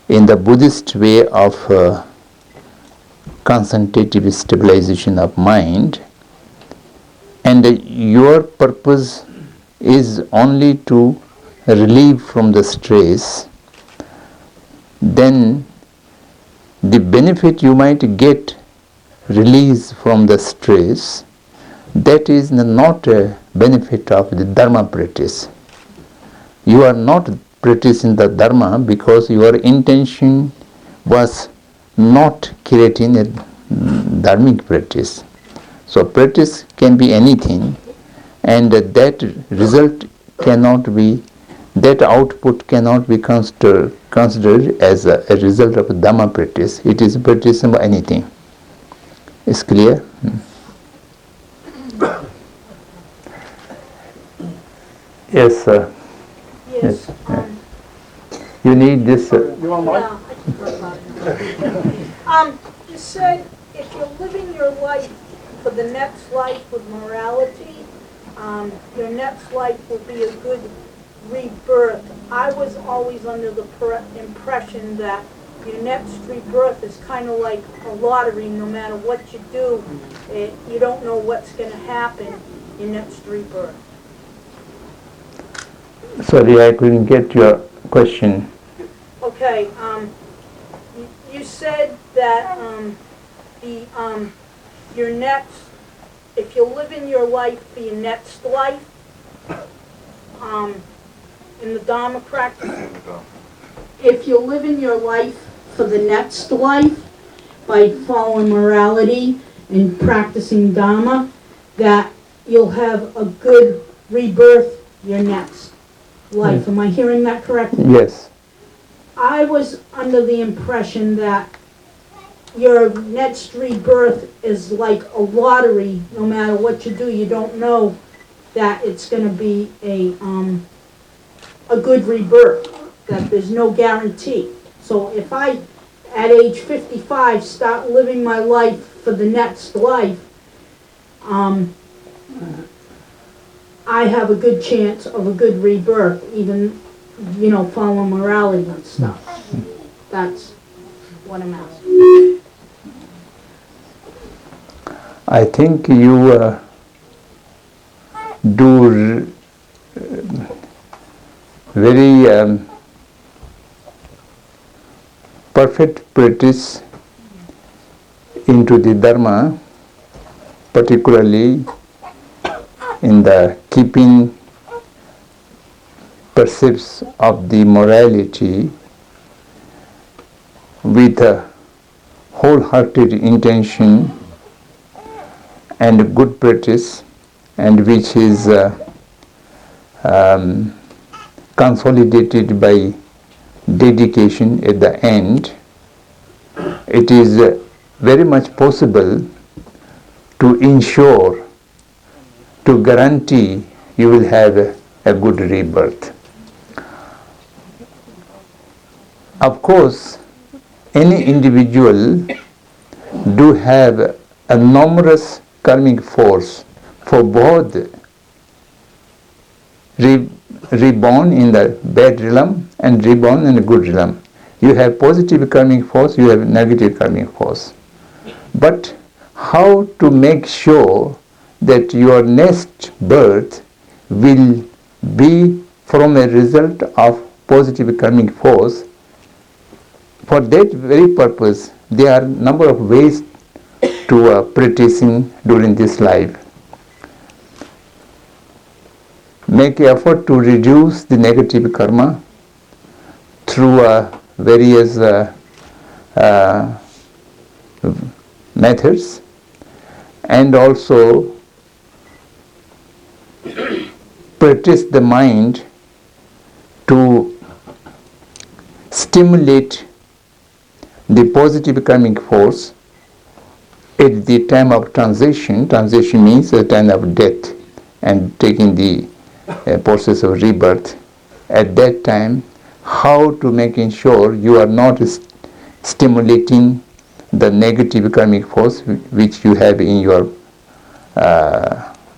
in the Buddhist way of concentrative stabilization of mind, and your purpose is only to relieve from the stress, then the benefit you might get release from the stress, that is not a benefit of the Dharma practice. You are not practicing the Dharma because your intention was not creating a dharmic practice. So practice can be anything, and that result cannot be, that output cannot be considered as a result of Dhamma practice. It is practice of anything. Is clear? Yes, sir. Yes. You need this. You want mine? You said if you're living your life for the next life with morality, your next life will be a good rebirth. I was always under the impression that your next rebirth is kind of like a lottery. No matter what you do, you don't know what's going to happen in next rebirth. Sorry, I couldn't get your question. Okay, you said that your next, if you live in your life for your next life, in the Dharma practice, if you live in your life for the next life by following morality and practicing Dharma, that you'll have a good rebirth your next life. Am I hearing that correctly? Yes. I was under the impression that your next rebirth is like a lottery. No matter what you do, you don't know that it's going to be a good rebirth, that there's no guarantee. So if I, at age 55, start living my life for the next life, I have a good chance of a good rebirth, even, following morality and stuff. That's what I'm asking. I think you do very perfect practice into the Dharma, particularly in the keeping precepts of the morality with a wholehearted intention and good practice, and which is consolidated by dedication at the end. It is very much possible to ensure, to guarantee you will have a good rebirth. Of course, any individual do have a numerous karmic force for both reborn in the bad realm and reborn in the good realm. You have positive karmic force, you have negative karmic force. But how to make sure that your next birth will be from a result of positive karmic force? For that very purpose, there are a number of ways to practicing during this life. Make effort to reduce the negative karma through various methods, and also practice the mind to stimulate the positive karmic force at the time of transition. Transition means the time of death and taking the process of rebirth. At that time, how to making sure you are not stimulating the negative karmic force which you have in your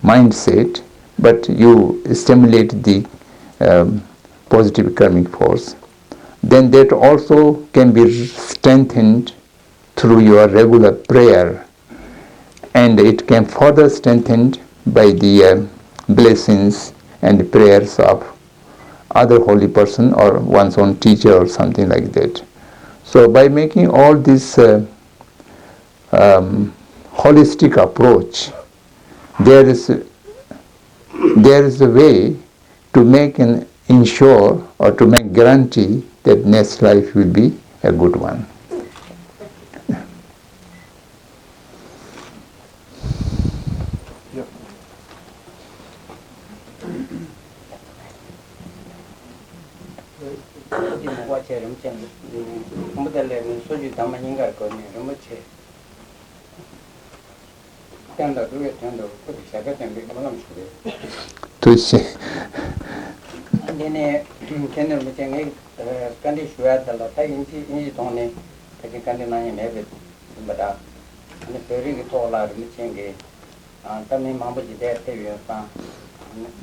mindset, but you stimulate the positive karmic force. Then that also can be strengthened through your regular prayer, and it can further strengthened by the blessings and prayers of other holy person or one's own teacher or something like that. So by making all this holistic approach, there is a way to make an ensure or to make guarantee that next life will be a good one.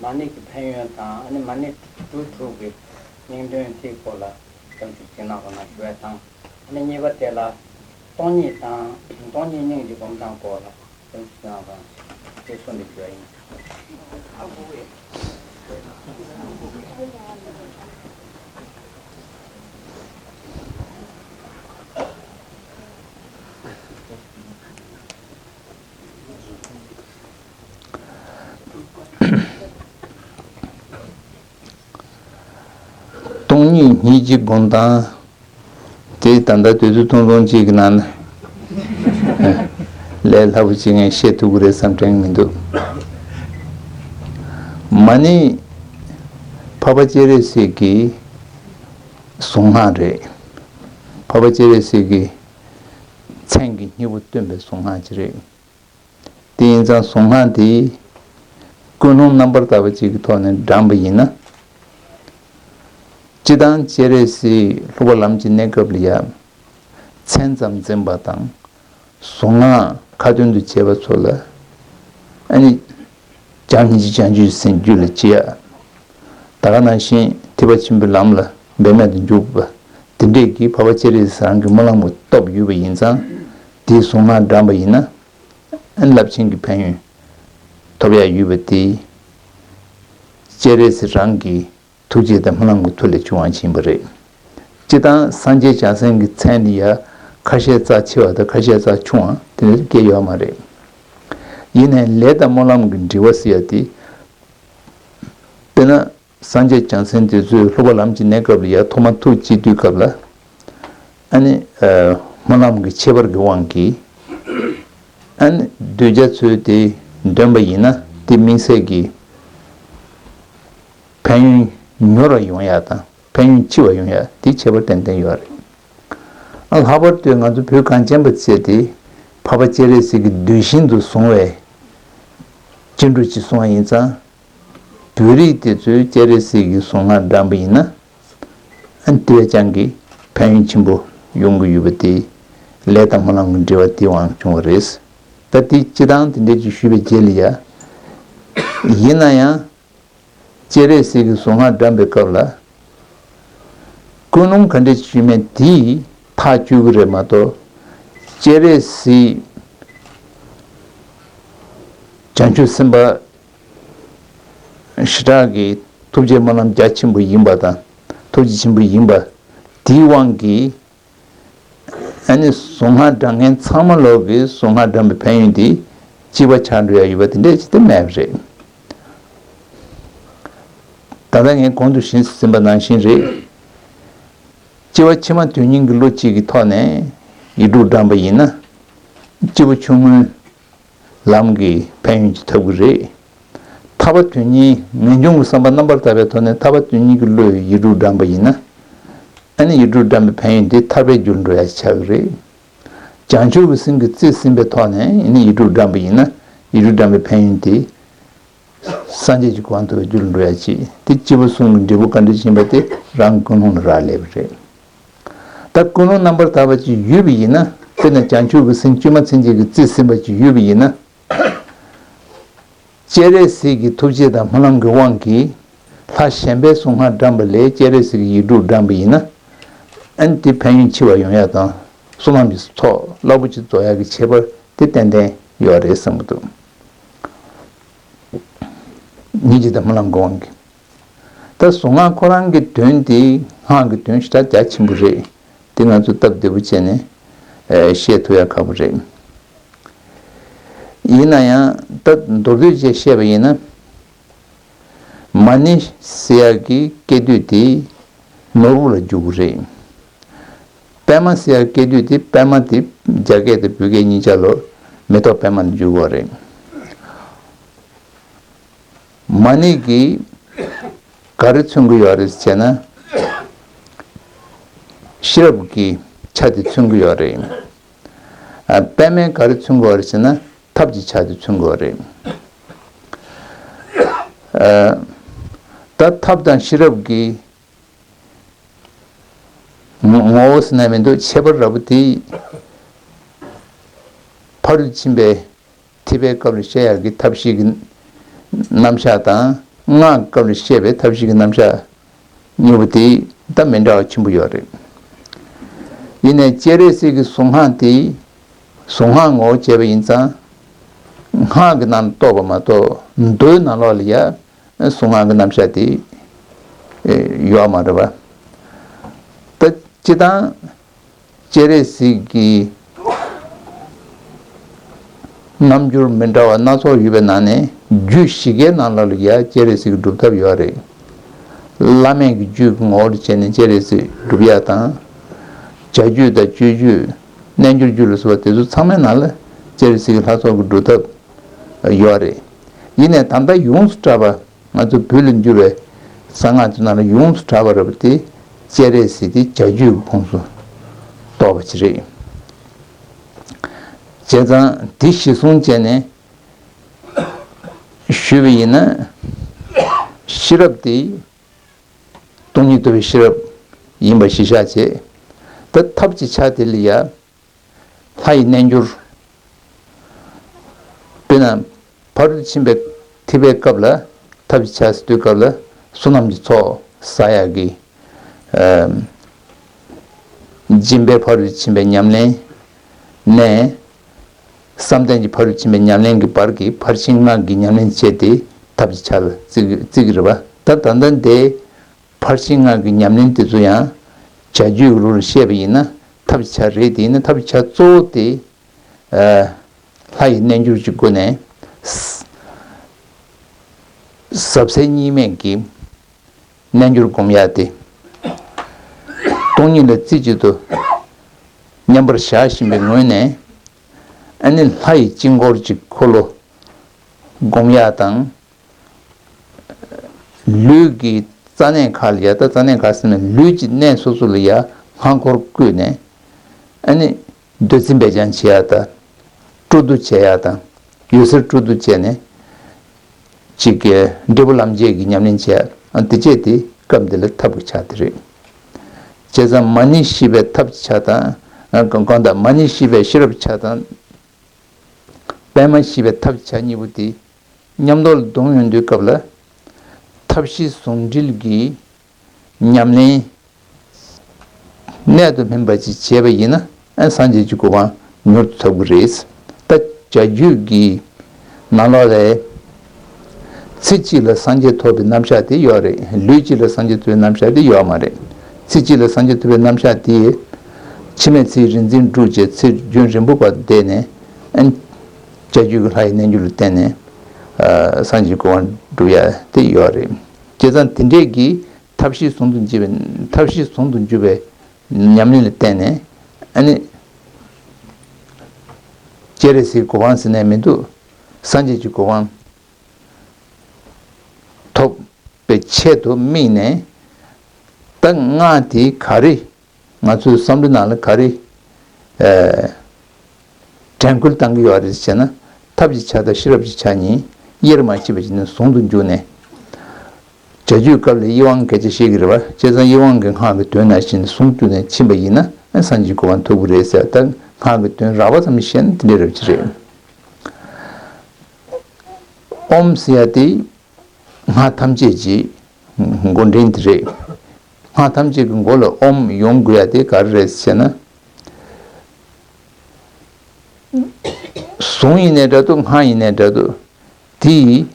많이 배우다 아니 많이 두두게 님들 티콜라 좀 지나가나 왜다 아니 이거 때라 돈이 닝지 공장 거라 좀 지나가 대선이 줘야 동이 니지 본다 대단다 되도 동동지 그난 레라부징에 셰투그레 삼탱민도 많이 파바제레스기 송하레 파바제레스기 챙기 니부터 송하지레 대인자 송하디 군혼 넘버 타바지 토네 담바이나 지단 제레시 로발람지 네거블리아 천잠 zem바당 송아 가준도 제바솔라 아니 장지 생줄을 지야 다가나신 티바침블람라 베메드 주바 딘데기 파바체리스랑 몰라모 톱 유베 인상 디 송아 담바이나 안랍친기 팽유 토비아 유베티 제레스랑기 투지다 몰라모 톨레 중앙침버레 지단 산제 자생기 찬리야 카셰자 치와다 카셰자 chung de ge yo ma re yin le da molam gin diwasiati tena sanje chansen de zu robalam ji ne kabya thoma tu chi du kabla ani molam gi chebar gi wangi an duja chu de damba yina de minse gi pen nyora yoya ta pen chiwa yoya di chebar ten ten yo al habar tu ngadu pyo kanchen batseti papa cheresi ki dushindu songwe jindu chi songwa yinza duri ti zu cheresi ki songwa damba yina an tuya changi penyin chimbo yungu yubati leta molangu diwa diwang chungwa res tati chidang tinte chi shube jeli ya yina ya cheresi ki songwa damba kabla kunung kante chime di 타 주그레 마도 제레시 janchu simba shiragi tubje manam jachimbu yimba da tubji chimbu yimba diwangi ani songha dangen tsamalogi songha dambi penyundi jiba chanduya yubatinde chite mabre dadange kondu shin simba nanshin re jiba chima tunyingi lochigi tone idu damba yina jiba chungul lamgi penyunji tabu re taba tunyi ngenjungu samba nambar tabe tone taba tunyingi lo idu damba yina ani idu damba penyundi tabe julndo ya chag re janchu gusingi tsi simbe tone ini idu damba yina idu damba penyundi sanje jikwanto julndo ya chi ti jiba sungu jibu kandi chimbate rang kunun ra lebre 딱 kunun nambar taba chi yubi yina tena janchu gusin chuma tsinji ki tsi simba chi yubi yina jere sigi tujeda mulangi wangi la shenbe sungha damba le jere sigi yidu damba yina anti penyun chiwa yongya tang sumambi to labuchi zoya ki chebar ti tenden yore sambudu nijida mulangi wangi ta sungha korangi tundi hangi tundi shita jachimbu re tīngā tsū tab debu chēne shē tuyā kāpu rē yīnā yā tad dōrdū chē shē bā yīnā mani siyā ki kēdū tī nōrū rā jūgu rē pēmā siyā kēdū tī pēmā tī jāgē tā pūgē nīchā lō mē tō pēmā nī jūgu rē mani ki kārī tsūngu yā rē chēnā 시럽기 차디 충고요래 빼면 가르 충고어르잖아 탑지 차디 충고어래 다 탑단 시럽기 모스나면도 체벌러부티 파르침베 티베 겁을 셔야기 탑식인 남샤다 nga kabli shebe tabshiki namsha nyubuti ta mendawa chimbu yore ine chere siki sunghan ti sunghan ngo chebe inza nga ki nam toba ma to ndo na lo liya sunghan ki namsha ti yuwa ma raba ta chidang chere siki namjur mendawa naso yube nane ju shige nalal ya jeresi dubtab yore lame ki ju ngol chene jeresi dubya ta jaju da juju nenjur julu so te zu same nal jeresi laso dubtab yore ine tanda yungs traba mazu bulin jure sanga tunala yungs traba rabti jeresi di jaju phonsu tobachire 제가 디시 손전에 슈비나 시럽디 동이도 시럽 이마시샤제 더 탑지 차들이야 하이 nenjur 베나 버르침베 티베 qabla 탑지 차스도 qabla 수남지 초 사야기 짐베 버르침베 냠네 네 Samdhong paruchime nyamlengi parki parshingma gi nyamlen cheti tabji chal zigirwa ta tandan de parshingma gi nyamlen te zuya chaju rul shebi ina tabji chal redi ina tabji chal zo te hai nenjur chukune sabse nime ki nenjur gomyate tongi le zijido nyambar shaashimbe ngoyne 아니 하이 징고르지 콜로 공야당 류기 자네 칼리아다 자네 가스는 류지 내 소소리야 한국군에 아니 도심배잔치야다 투두체야다 유서 투두체네 지게 데블람제기 냠는체 안티제티 감들 탑차들이 제자 마니시베 탑차다 건건다 마니시베 시럽차다 배만시베 탑차니부디 냠돌 동연도 qabla 탑시 송질기 냠네 내도 멤버지 제베이나 안 산지주고와 노트브레스 타 자주기 나로레 치치라 산제 토비 남샤티 요레 류치라 산제 토비 남샤티 요마레 치치라 산제 토비 남샤티 치메치 린진 주제 치 준진부바 데네 안 자주를 하이 nenjul 때네 산지고원 두야 되어리 제단 딘데기 탑시 송둔 집에 냠릴 때네 아니 제레시 고완스네면도 산지지 고완 톱 배체도 미네 땅아디 가리 맞수 섬드나를 가리 탱글 땅이 와르잖아 탑지 차다 시럽지 차니 예르만 집에지는 송둔주네 저주qabla 이왕 개지시기를 봐 제가 이왕경 하게 되나신 송둔에 침배이나 산지고만 도부레서 땅 하게 된 라바섬신 드려지래 옴시야디 마탐제지 gond인드레 마탐제 근골 옴 용구야데 가르레스잖아 송이네라도 하이네라도 디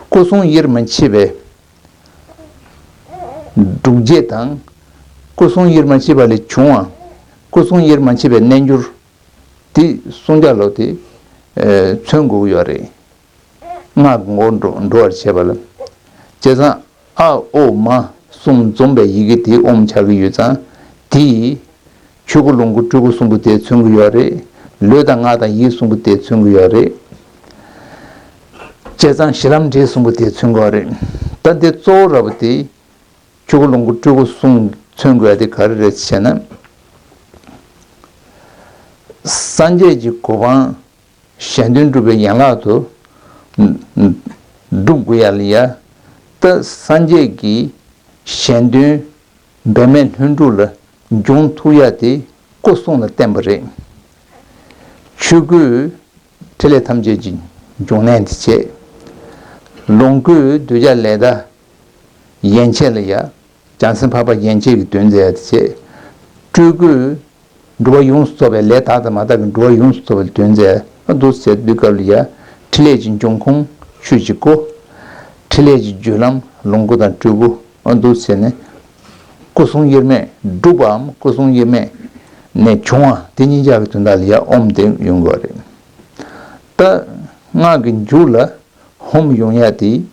고송 이르만 집에 두제당 고송 이르만 집에 중앙 고송 이르만 집에 nenjur 디 송자로디 천국요래 나고도 ndor chebal 제가 아오마 송좀베 이게 디 옴차기 유자 디 추구롱구 추구송부대 충구요래 르당하다 이송부대 충구요래 제장 실험제 송부대 충구요래 단데 쪼러부디 추구롱구 추구송 충구야데 가르레치잖아 산제지 고방 셴든두베 양라도 두구야리야 더 산제기 셴든 베멘 흔둘 종 투야데 고송의 템버레 추구 tele thamje ji jonen che longku duja leda yenche le ya jansen papa yenche gi tunze che tugu do yung sobe le ta da ma da do yung sobe tunze do se bikal ya tile jin jongkong chuji ko tile ji julam longku da tugu do se ne kusung yirme dubam kusung yirme ne chonga tini ja gi tunda ya om de yung gore ta nga gi jula hom yung ya ti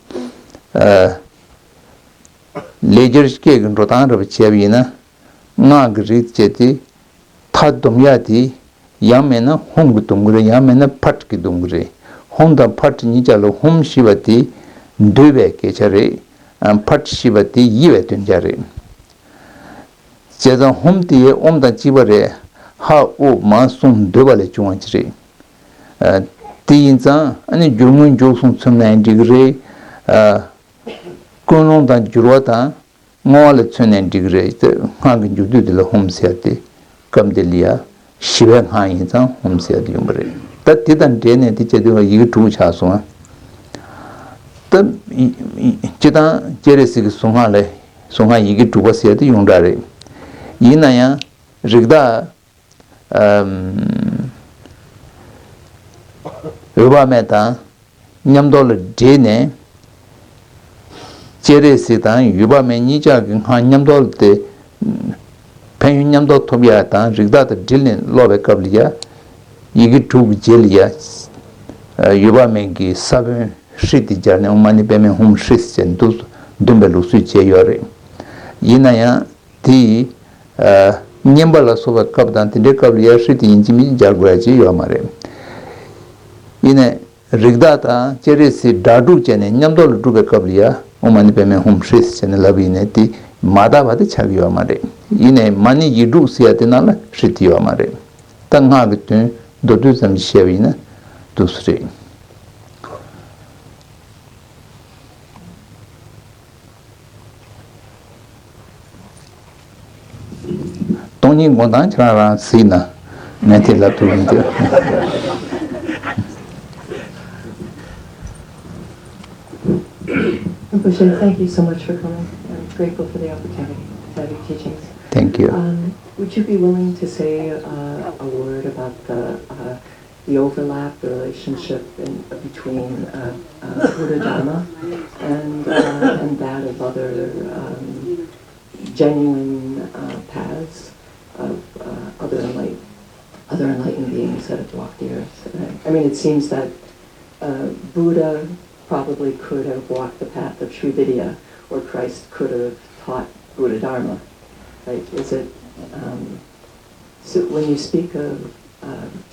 ledgers ke gun rotan ro chebi na nga grit cheti thad dum ya ti yamena hom gu tungure yamena phat ki dungure hom da phat ni jalo hom shivati duve ke chare phat shivati yive tun jare cheda hom ti om da chibare ha o ma sum dubale chuanchre तीन अनि जुर्मुन जोसुन सुनने degree कोनों दा जुरवता मोल सुनने degree तो हाँ कि जुदू दिल होम से आते कम दिलिया शिवे हाँ ये ता होम से आती उम्रे तब तीन डेने तीचे तो ये टू चासुआ तब चिता चेरे से कि सुहा ये टू बस आती युंडारे ये नया रिगदा Yuba meta nyamdol jene chere sitan yuba me nija ha nyamdol te pen nyamdol tobya ta rigda ta dilne lobe kabliya yigi tub jelia yuba me gi sabe shiti jane umani be me hum shisten dus dumbelu su che yore yina ya ti nyambala soba kabdan te kabliya shiti injimi jagwa ji yomare ine rigdata cheresi dadu chene nyamdol duge kabliya umani pe me hum shis chene labine ti mada bade chagiwa mare ine mani yidu siate nala shitiwa mare tanga gitun dodu zam shevina dusre toni godan chara sina nete la tu Rinpoche, thank you so much for coming. I'm grateful for the opportunity to have your teachings. Thank you. Would you be willing to say a word about the overlap, the relationship between Buddha Dharma and that of other genuine paths of other enlightened beings that have walked the earth? I mean, it seems that Buddha probably could have walked the path of Sri Vidya, or Christ could have taught Buddha Dharma. Right? Is it so? When you speak of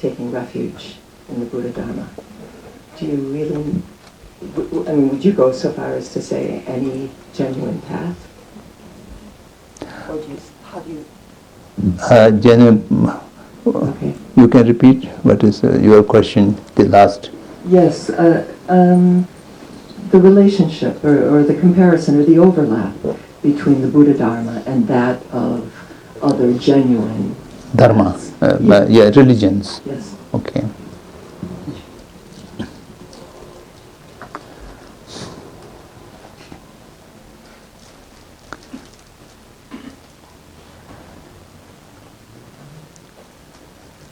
taking refuge in the Buddha Dharma, do you really? I mean, would you go so far as to say any genuine path, or how do you? Genuine. Okay. You can repeat what is your question? The last. Yes. The relationship or the comparison or the overlap between the Buddha Dharma and that of other genuine Dharma, religions. Yes. Okay.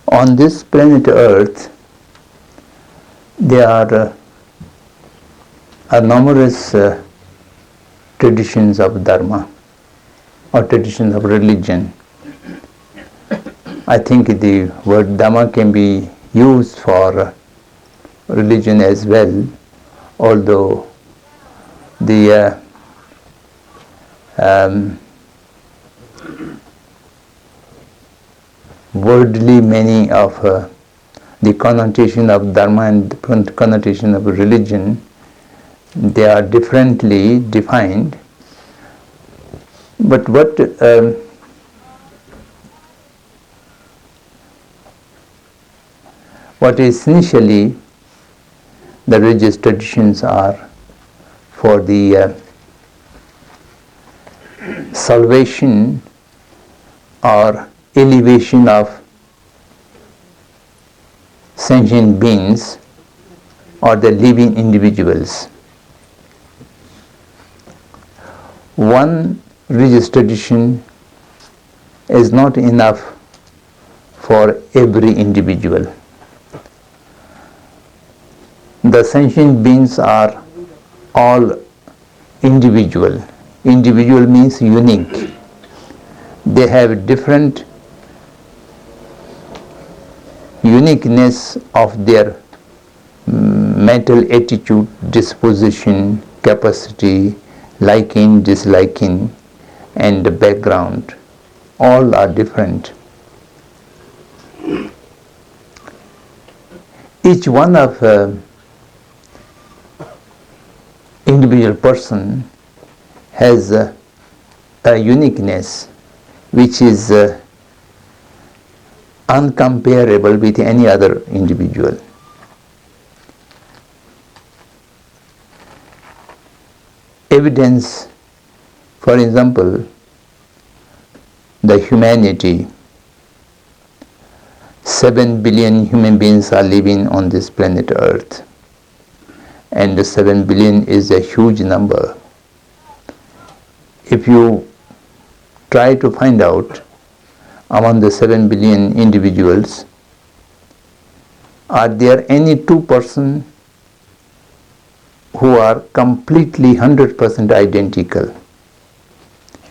On this planet Earth, there are numerous traditions of Dharma or traditions of religion. I think the word Dharma can be used for religion as well, although the worldly meaning of the connotation of Dharma and the connotation of religion, they are differently defined. But what essentially the religious traditions are for the salvation or elevation of sentient beings or the living individuals. One religious tradition is not enough for every individual. The sentient beings are all individual. Individual means unique. They have different uniqueness of their mental attitude, disposition, capacity, liking, disliking, and the background. All are different. Each one of individual person has a uniqueness which is uncomparable with any other individual. Evidence, for example, the humanity. 7 billion human beings are living on this planet Earth, and the 7 billion is a huge number. If you try to find out among the 7 billion individuals, are there any 2% who are completely 100% identical?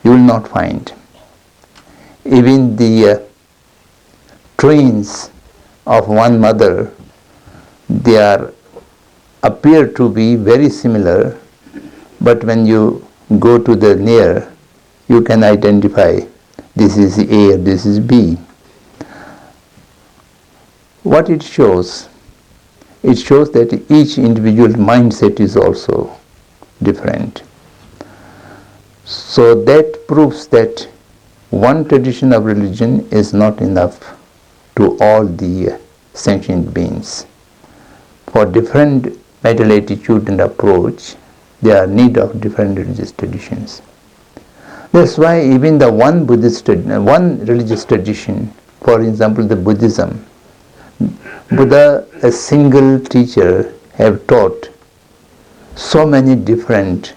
You will not find. Even the twins of one mother, they appear to be very similar, but when you go to the near, you can identify this is A or this is B. What it shows? It shows that each individual mindset is also different. So that proves that one tradition of religion is not enough to all the sentient beings. For different mental attitude and approach, there are need of different religious traditions. That's why even the one religious tradition, for example the Buddhism, Buddha, a single teacher, have taught so many different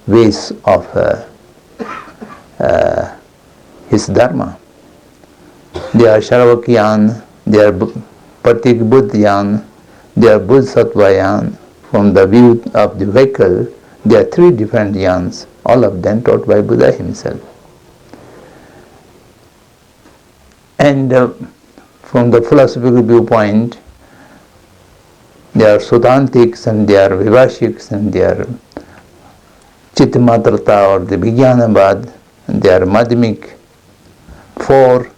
ways of his Dharma. They are Sharavakyan, they are Patik Buddhyan, they are Bodhisattvayan. From the view of the vehicle, there are 3 different yans, all of them taught by Buddha himself. And from the philosophical viewpoint, there are Sudantics and there are Vivashiks and there are Chittamatrata or the Vijnanabad and there are Madhyamik. 4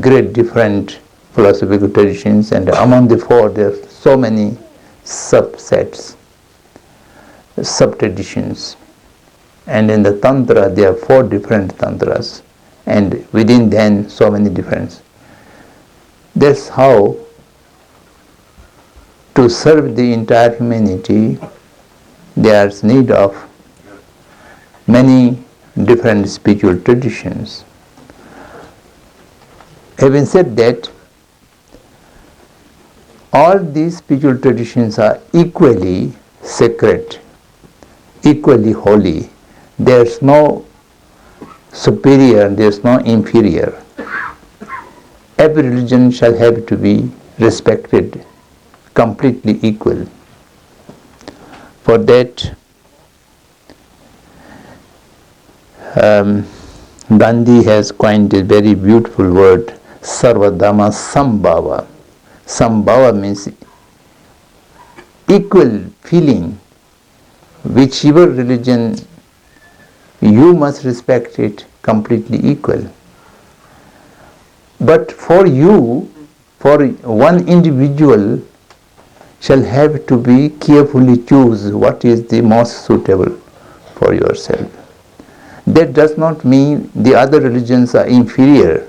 great different philosophical traditions, and among the 4 there are so many subsets, sub-traditions. And in the Tantra there are 4 different Tantras, and within them so many different. That's how to serve the entire humanity there's need of many different spiritual traditions. Having said that, all these spiritual traditions are equally sacred, equally holy. There's no superior, there's no inferior. Every religion shall have to be respected, completely equal. For that, Gandhi has coined a very beautiful word, Sarvadhamma Sambhava. Sambhava means equal feeling. Whichever religion, you must respect it completely equal. But for you, for one individual, shall have to be carefully choose what is the most suitable for yourself. That does not mean the other religions are inferior.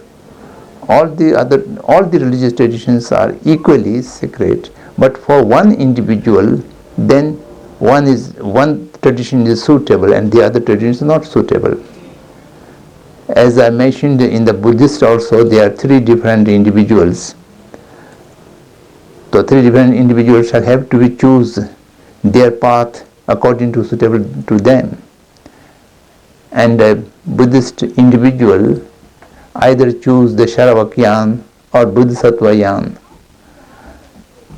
All the religious traditions are equally sacred, but for one individual, then one tradition is suitable and the other tradition is not suitable. As I mentioned in the Buddhist also, there are 3 different individuals. So So three different individuals shall have to be choose their path according to suitable to them. And a Buddhist individual either choose the Saravakyan or Bodhisattvayan.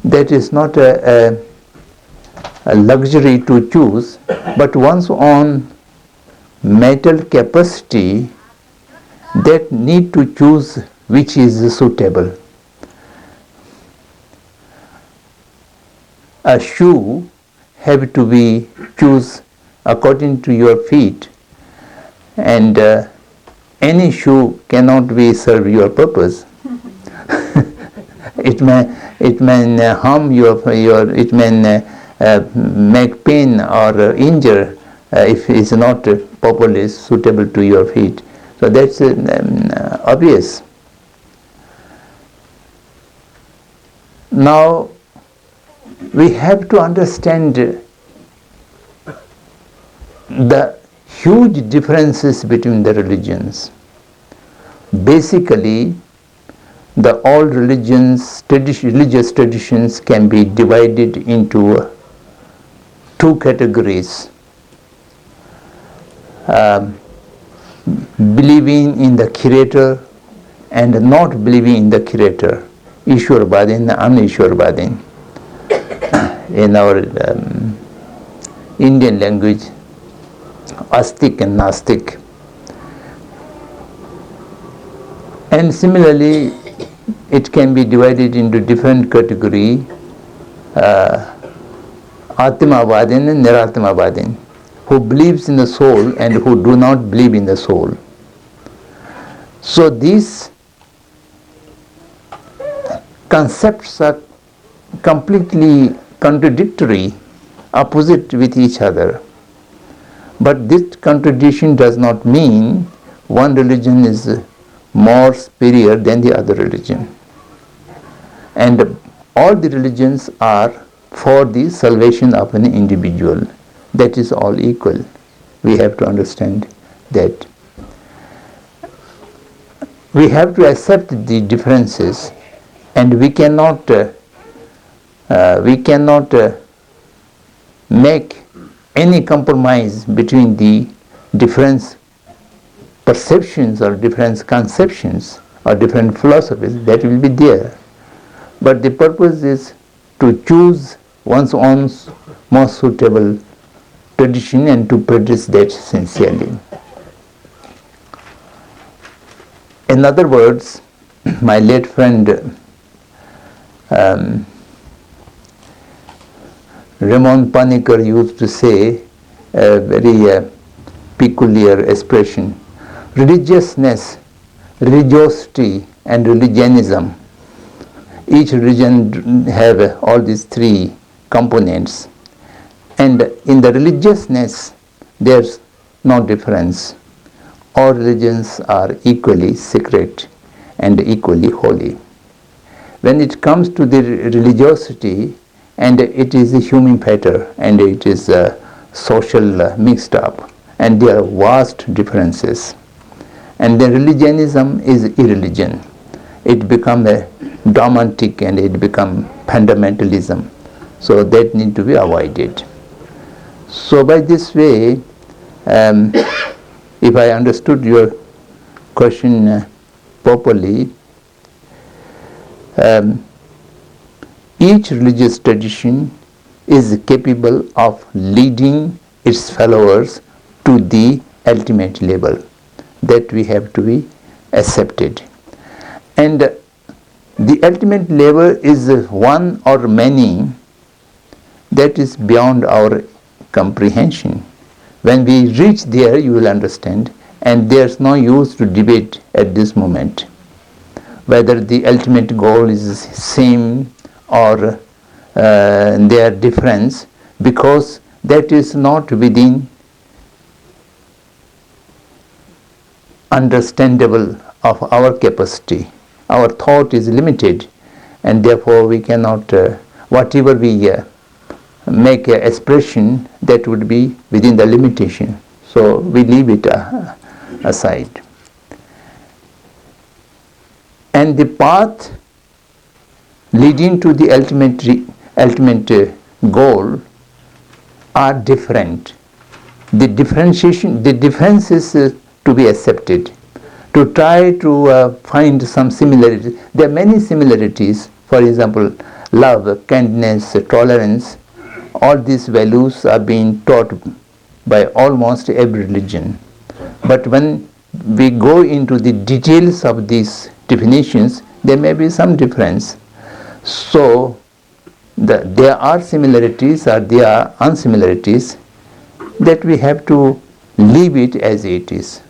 That is not a luxury to choose, but one's own mental capacity that need to choose which is suitable. A shoe have to be choose according to your feet, and any shoe cannot be serve your purpose. It may harm your it may make pain or injure if it is not properly suitable to your feet. So that's obvious. Now we have to understand the huge differences between the religions. Basically, the all religious traditions can be divided into two categories. Believing in the Creator and not believing in the Creator, Ishwarvadin and Unishwarvadin. In our Indian language, Astik and Nastik. And similarly, it can be divided into different category, Atmavadin and Niratmavadin, who believes in the soul and who do not believe in the soul. So these concepts are completely contradictory, opposite with each other. But this contradiction does not mean one religion is more superior than the other religion. And all the religions are for the salvation of an individual. That is all equal. We have to understand that. We have to accept the differences, and we cannot make any compromise between the different perceptions or different conceptions or different philosophies. That will be there. But the purpose is to choose one's own most suitable tradition and to practice that sincerely. In other words, my late friend Ramon Panikkar used to say a very peculiar expression: religiousness, religiosity and religionism. Each religion have all these three components, and in the religiousness there's no difference. All religions are equally sacred and equally holy. When it comes to the religiosity, and it is a human factor and it is social mixed up, and there are vast differences. And the religionism is irreligion. It becomes a dogmatic and it becomes fundamentalism. So that need to be avoided. So by this way, if I understood your question properly, each religious tradition is capable of leading its followers to the ultimate level. That we have to be accepted. And the ultimate level is one or many that is beyond our comprehension. When we reach there, you will understand, and there's no use to debate at this moment whether the ultimate goal is same or their difference, because that is not within understandable of our capacity. Our thought is limited, and therefore we cannot, whatever we make an expression, that would be within the limitation. So we leave it aside. And the path leading to the ultimate goal are different. The differences to be accepted. To try to find some similarities. There are many similarities. For example, love, kindness, tolerance. All these values are being taught by almost every religion. But when we go into the details of these definitions, there may be some difference. So there are similarities or there are unsimilarities that we have to leave it as it is,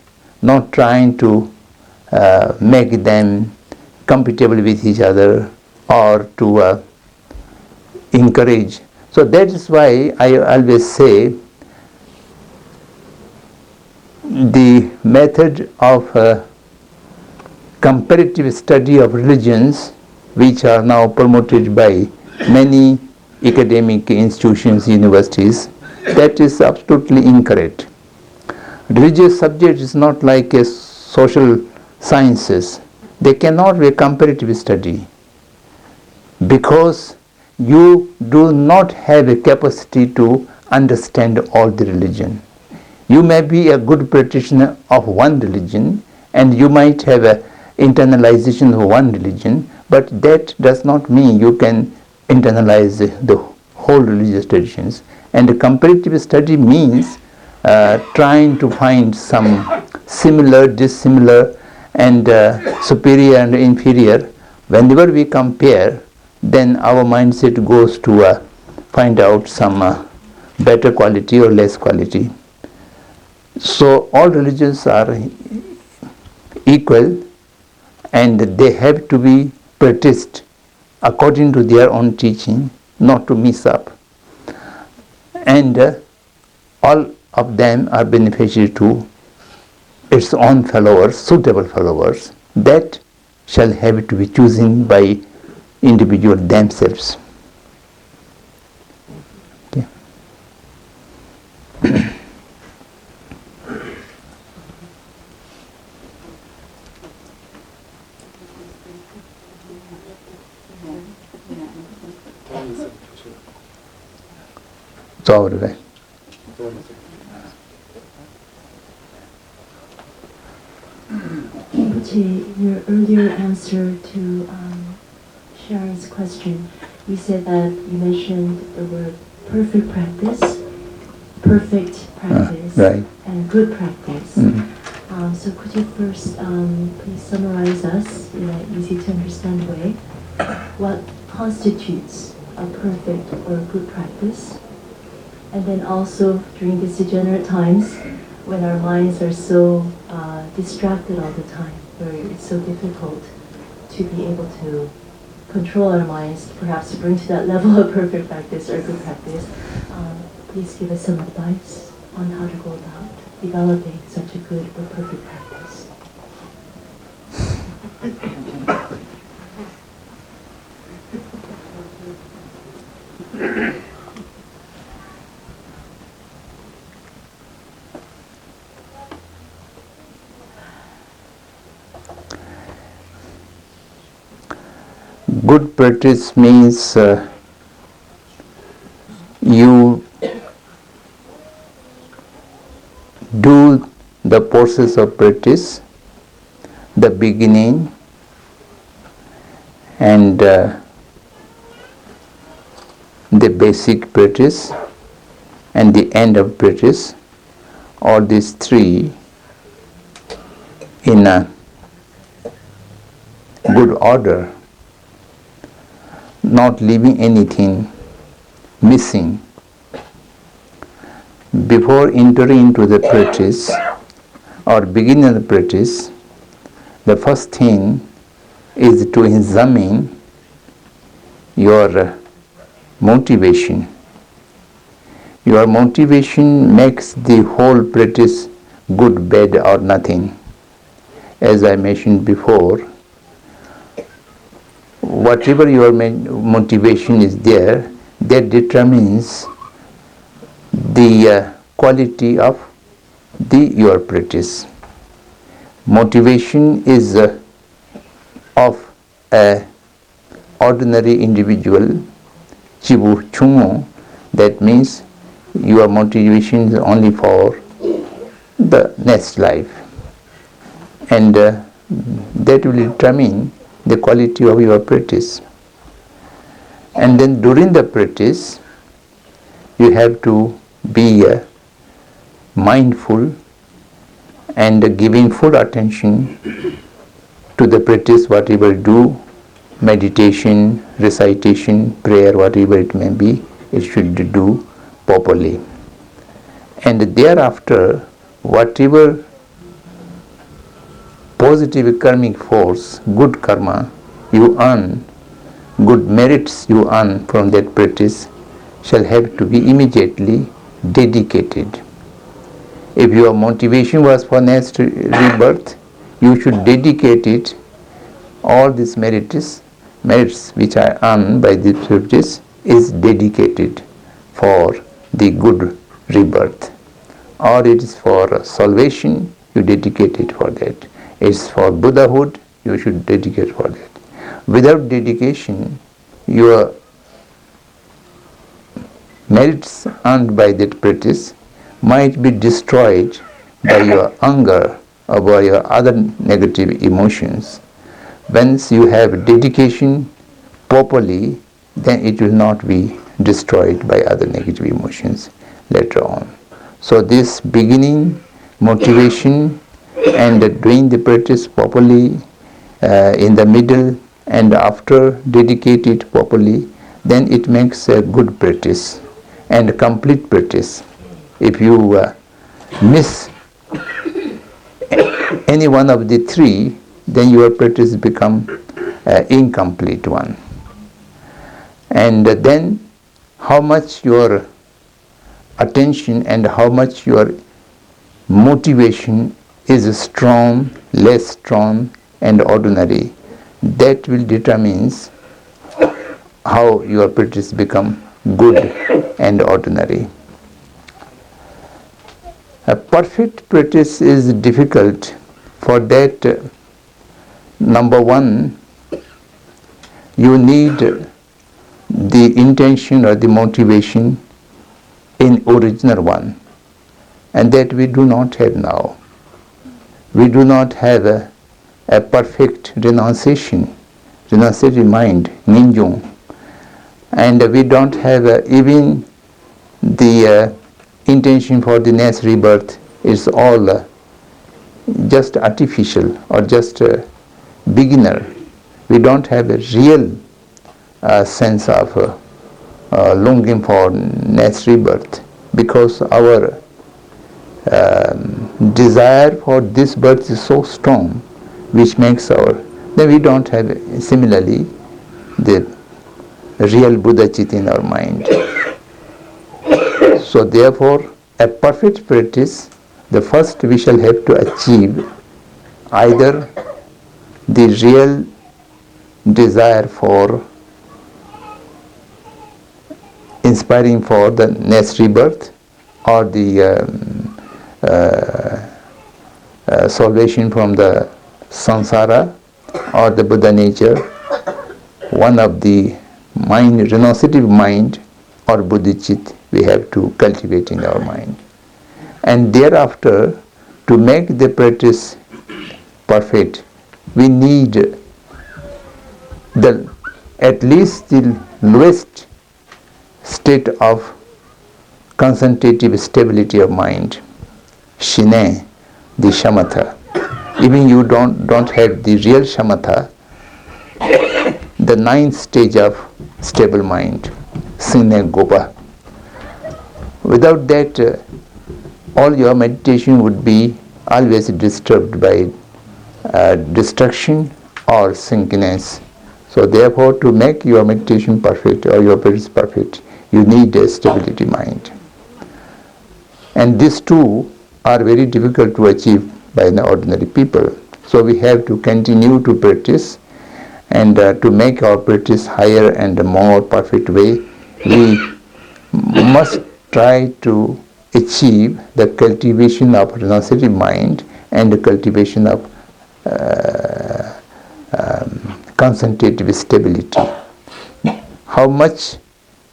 not trying to make them compatible with each other or to encourage. So that is why I always say the method of comparative study of religions, which are now promoted by many academic institutions, universities, that is absolutely incorrect. Religious subject is not like a social sciences. They cannot be a comparative study because you do not have a capacity to understand all the religion. You may be a good practitioner of one religion and you might have an internalization of one religion, but that does not mean you can internalize the whole religious traditions. And the comparative study means trying to find some similar, dissimilar, and superior and inferior. Whenever we compare, then our mindset goes to find out some better quality or less quality. So all religions are equal and they have to be practiced according to their own teaching, not to mix up. And all of them are beneficial to its own followers, suitable followers, that shall have to be chosen by individual themselves. Okay. So, Rinpoche, in your earlier answer to Sharon's question, you said that you mentioned the word perfect practice, right. and good practice. So could you first please summarize us in an easy to understand way what constitutes a perfect or good practice? And then also during these degenerate times when our minds are so distracted all the time, where it's so difficult to be able to control our minds, perhaps to bring to that level of perfect practice or good practice, please give us some advice on how to go about developing such a good or perfect practice. Good practice means you do the process of practice, the beginning and the basic practice and the end of practice, all these three in a good order, not leaving anything missing. Before entering into the practice or beginning the practice, the first thing is to examine your motivation. Your motivation makes the whole practice good, bad or nothing. As I mentioned before, whatever your motivation is there, that determines the quality of your practice. Motivation is of ordinary individual, chibu chungo, that means your motivation is only for the next life. And that will determine the quality of your practice. And then during the practice, you have to be mindful and giving full attention to the practice, whatever you do, meditation, recitation, prayer, whatever it may be, it should do properly. And thereafter, whatever positive karmic force, good karma you earn, good merits you earn from that practice shall have to be immediately dedicated. If your motivation was for next rebirth, you should dedicate it, all these merits which I earn by this practice is dedicated for the good rebirth. Or it is for salvation, you dedicate it for that. It's for Buddhahood, you should dedicate for that. Without dedication, your merits earned by that practice might be destroyed by your anger or by your other negative emotions. Once you have dedication properly, then it will not be destroyed by other negative emotions later on. So this beginning, motivation, and doing the practice properly, in the middle and after dedicate it properly, then it makes a good practice and a complete practice. If you miss any one of the three, then your practice become incomplete one. And then how much your attention and how much your motivation is strong, less strong, and ordinary, that will determine how your practice become good and ordinary. A perfect practice is difficult. For that, number one, you need the intention or the motivation in original one, and that we do not have now. We do not have a perfect renunciative mind, ninjong, and we don't have even the intention for the next rebirth. Is all just artificial or just beginner. We don't have a real sense of longing for next rebirth, because our desire for this birth is so strong, which makes then we don't have similarly the real Buddha Chit in our mind. So therefore, a perfect practice, the first we shall have to achieve either the real desire for inspiring for the next rebirth, or the salvation from the samsara, or the Buddha nature, one of the mind, renunciative mind or bodhicitta we have to cultivate in our mind. And thereafter, to make the practice perfect, we need at least the lowest state of concentrative stability of mind, shine, the shamatha. Even you don't have the real shamatha, the ninth stage of stable mind, sine gopa. Without that, all your meditation would be always disturbed by distraction or sinkiness. So therefore, to make your meditation perfect or your practice perfect, you need a stability mind. And these two are very difficult to achieve by the ordinary people. So we have to continue to practice, and to make our practice higher and more perfect way, we must try to achieve the cultivation of renunciative mind and the cultivation of concentrative stability. how much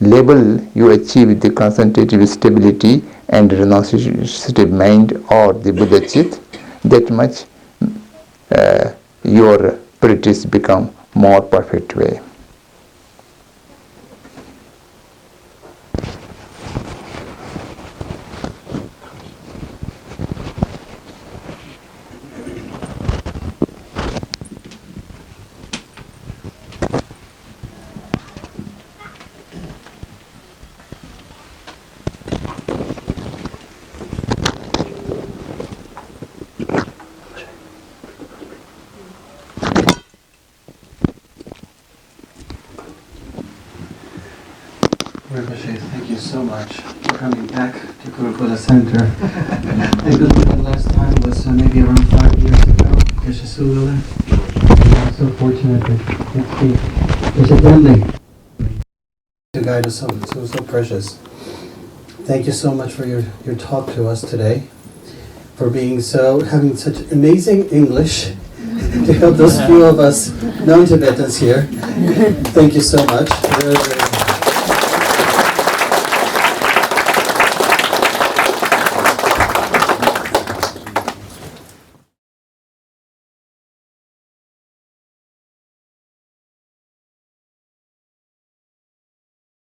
level you achieve the concentrative stability and renunciative mind or the Buddha Chit, that much your practice become more perfect way. Rinpoche, thank you so much for coming back to Guru Buddha Center. I believe the last time was maybe around 5 years ago. Geshe-Sulula. I'm so fortunate that next week Geshe Denli to guide us so precious. Thank you so much for your talk to us today, for having such amazing English to help those few of us non-Tibetans here. Thank you so much. Very, very